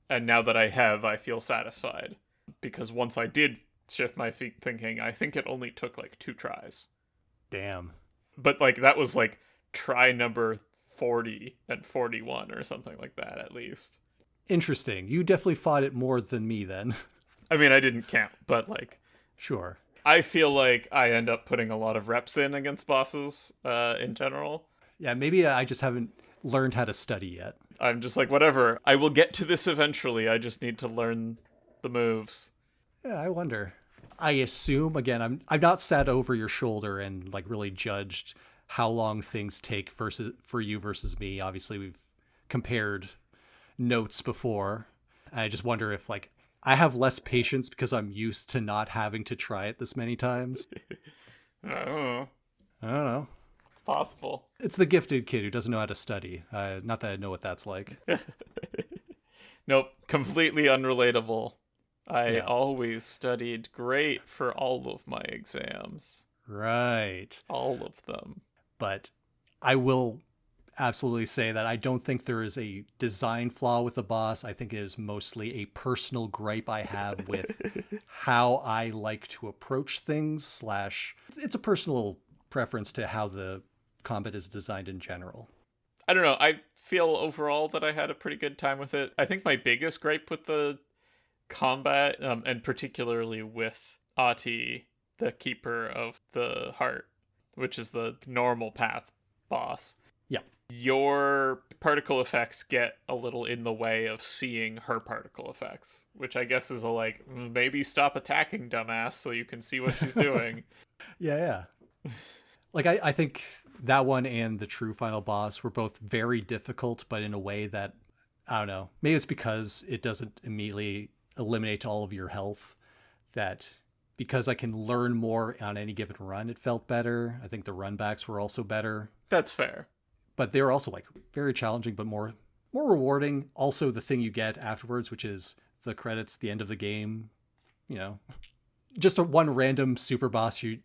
And now that I have, I feel satisfied. Because once I did shift my thinking, I think it only took like 2 tries. Damn. But like that was like try number 40 and 41 or something like that at least. Interesting. You definitely fought it more than me then. I mean, I didn't count, but like... Sure. I feel like I end up putting a lot of reps in against bosses in general. Yeah, maybe I just haven't learned how to study yet. I'm just like, whatever. I will get to this eventually. I just need to learn the moves. Yeah, I wonder. I assume, again, I've not sat over your shoulder and like really judged how long things take versus for you versus me. Obviously, we've compared notes before. I just wonder if like I have less patience because I'm used to not having to try it this many times. I don't know. I don't know. It's possible. It's the gifted kid who doesn't know how to study. Not that I know what that's like. Nope, completely unrelatable. I Yeah. always studied great for all of my exams. Right. All of them. But I will absolutely say that I don't think there is a design flaw with the boss. I think it is mostly a personal gripe I have with how I like to approach things, slash it's a personal preference to how the combat is designed in general. I don't know. I feel overall that I had a pretty good time with it. I think my biggest gripe with the combat, and particularly with Ati, the Keeper of the Heart, which is the normal path boss. Yeah. Your particle effects get a little in the way of seeing her particle effects, which I guess is a like, maybe stop attacking, dumbass, so you can see what she's doing. Yeah. Like, I think that one and the true final boss were both very difficult, but in a way that, I don't know, maybe it's because it doesn't immediately eliminate all of your health, that because I can learn more on any given run, it felt better. I think the run backs were also better. That's fair. But they were also like very challenging, but more rewarding. Also, the thing you get afterwards, which is the credits, the end of the game, you know, just one random super boss you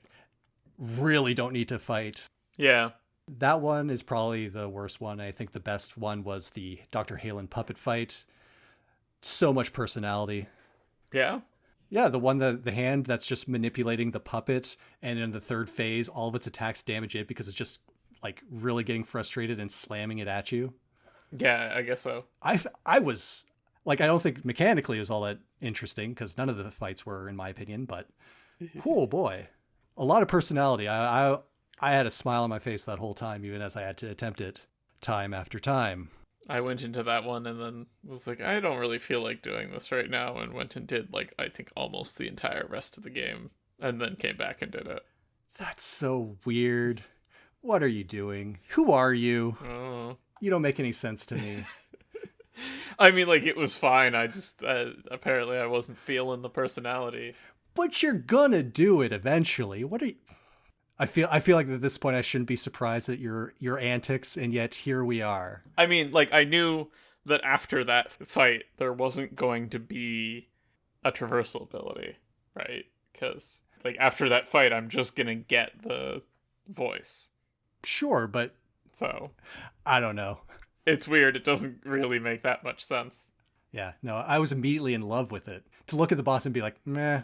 really don't need to fight. Yeah. That one is probably the worst one. I think the best one was the Dr. Halen puppet fight. So much personality. Yeah? Yeah, the one, the hand that's just manipulating the puppet, and in the third phase, all of its attacks damage it because it's just like really getting frustrated and slamming it at you. Yeah, I guess so. I was like, I don't think mechanically it was all that interesting because none of the fights were, in my opinion, but oh boy, a lot of personality. I had a smile on my face that whole time, even as I had to attempt it time after time. I went into that one and then was like, I don't really feel like doing this right now, and went and did like, I think almost the entire rest of the game, and then came back and did it. That's so weird. What are you doing? Who are you? Oh. You don't make any sense to me. I mean, like, it was fine. I just, apparently I wasn't feeling the personality. But you're gonna do it eventually. What are you... I feel like at this point I shouldn't be surprised at your antics, and yet here we are. I mean, like, I knew that after that fight, there wasn't going to be a traversal ability, right? Because, like, after that fight, I'm just gonna get the voice. Sure, but... So... I don't know. It's weird. It doesn't really make that much sense. Yeah, no, I was immediately in love with it. To look at the boss and be like, meh,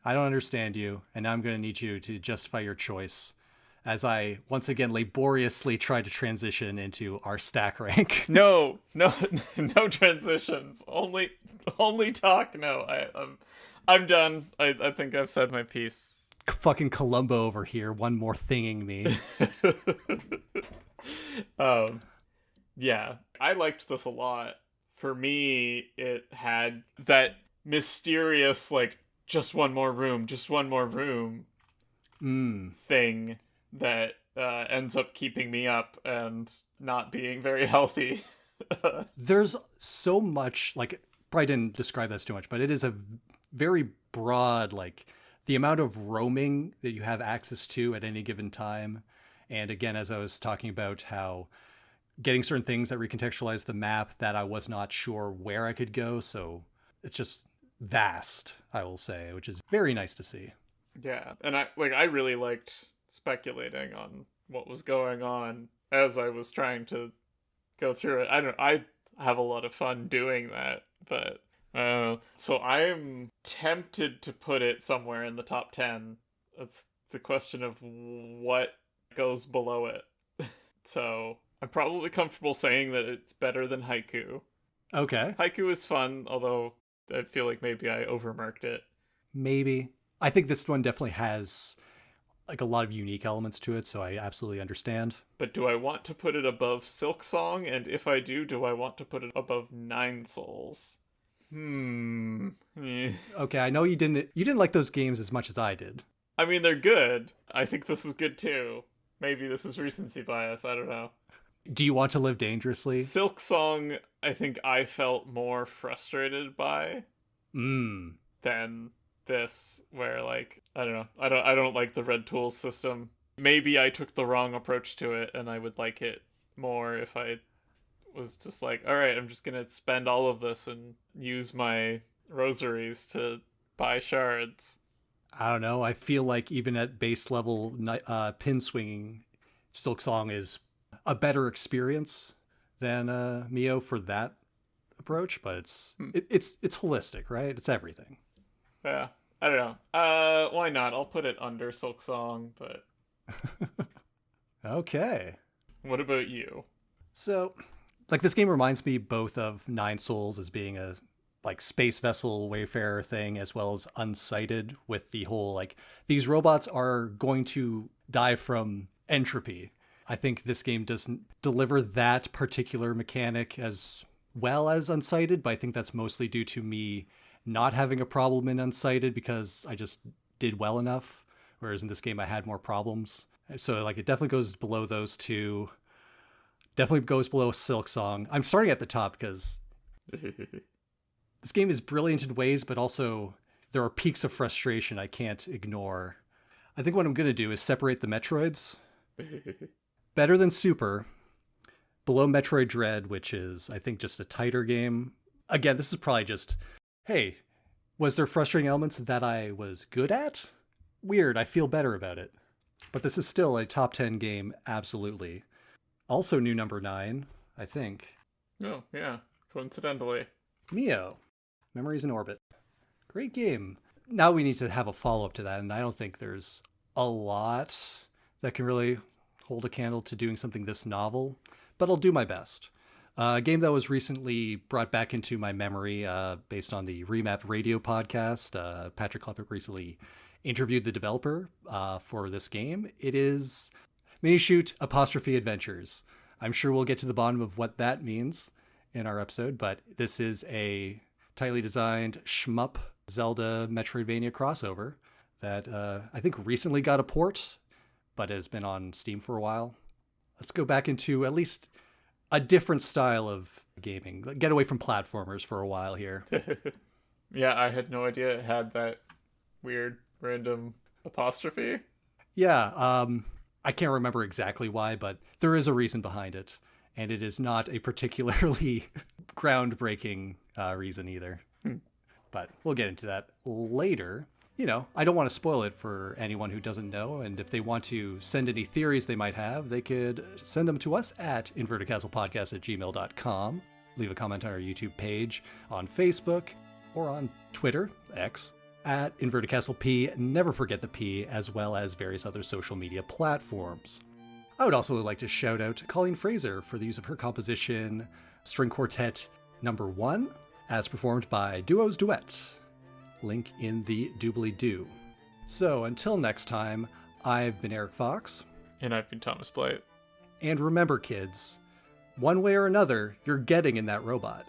I don't understand you, and now I'm going to need you to justify your choice. As I, once again, laboriously try to transition into our stack rank. No transitions. Only talk. No, I'm done. I think I've said my piece. Fucking Columbo over here, one more thinging me. Yeah, I liked this a lot. For me, it had that mysterious, like, just one more room thing that ends up keeping me up and not being very healthy. There's so much, like, probably didn't describe this too much, but it is a very broad, like, the amount of roaming that you have access to at any given time. And again, as I was talking about how getting certain things that recontextualize the map that I was not sure where I could go. So it's just vast, I will say, which is very nice to see. Yeah, and I really liked speculating on what was going on as I was trying to go through it. I have a lot of fun doing that, but so I'm tempted to put it somewhere in the top 10. That's the question of what goes below it. So I'm probably comfortable saying that it's better than Haiku. Okay. Haiku is fun, although I feel like maybe I overmarked it. Maybe. I think this one definitely has like a lot of unique elements to it, so I absolutely understand. But do I want to put it above Silk Song? And if I do I want to put it above Nine Souls? Yeah. Okay, I know you didn't like those games as much as I did. I mean, they're good. I think this is good too. Maybe this is recency bias. I don't know. Do you want to live dangerously? Silk Song, I think I felt more frustrated by Mmm. than this, where like I don't know. I don't like the red tools system. Maybe I took the wrong approach to it, and I would like it more if I was just like, all right, I'm just gonna spend all of this and use my rosaries to buy shards. I don't know. I feel like even at base level pin swinging, Silk Song is a better experience than Mio for that approach, but it's holistic, right? It's everything. Yeah, I don't know. Why not? I'll put it under Silk Song, but Okay. what about you? So, like, this game reminds me both of Nine Souls as being a like space vessel wayfarer thing, as well as Unsighted, with the whole like these robots are going to die from entropy. I think this game doesn't deliver that particular mechanic as well as Unsighted, but I think that's mostly due to me not having a problem in Unsighted because I just did well enough, whereas in this game I had more problems. So like it definitely goes below those two. Definitely goes below Silk Song. I'm starting at the top because this game is brilliant in ways, but also there are peaks of frustration I can't ignore. I think what I'm going to do is separate the Metroids. Better than Super. Below Metroid Dread, which is, I think, just a tighter game. Again, this is probably just, hey, was there frustrating elements that I was good at? Weird, I feel better about it. But this is still a top 10 game, absolutely. Also new number 9, I think. Oh, yeah. Coincidentally. Mio. Memories in Orbit. Great game. Now we need to have a follow-up to that, and I don't think there's a lot that can really hold a candle to doing something this novel, but I'll do my best. A game that was recently brought back into my memory based on the Remap Radio podcast. Patrick Klepek recently interviewed the developer for this game. It is Minishoot Apostrophe Adventures. I'm sure we'll get to the bottom of what that means in our episode, but this is a tightly designed shmup Zelda Metroidvania crossover that I think recently got a port, but has been on Steam for a while. Let's go back into at least a different style of gaming. Get away from platformers for a while here. Yeah, I had no idea it had that weird random apostrophe. Yeah, I can't remember exactly why, but there is a reason behind it. And it is not a particularly groundbreaking reason either. But we'll get into that later. You know, I don't want to spoil it for anyone who doesn't know. And if they want to send any theories they might have, they could send them to us at invertedcastlepodcast@gmail.com. Leave a comment on our YouTube page, on Facebook, or on Twitter, X, at InvertedCastleP. Never forget the P, as well as various other social media platforms. I would also like to shout out Colleen Fraser for the use of her composition String Quartet No. 1, as performed by Duos Duet. Link in the doobly-doo. So until next time, I've been Eric Fox. And I've been Thomas Blight. And remember, kids, one way or another, you're getting in that robot.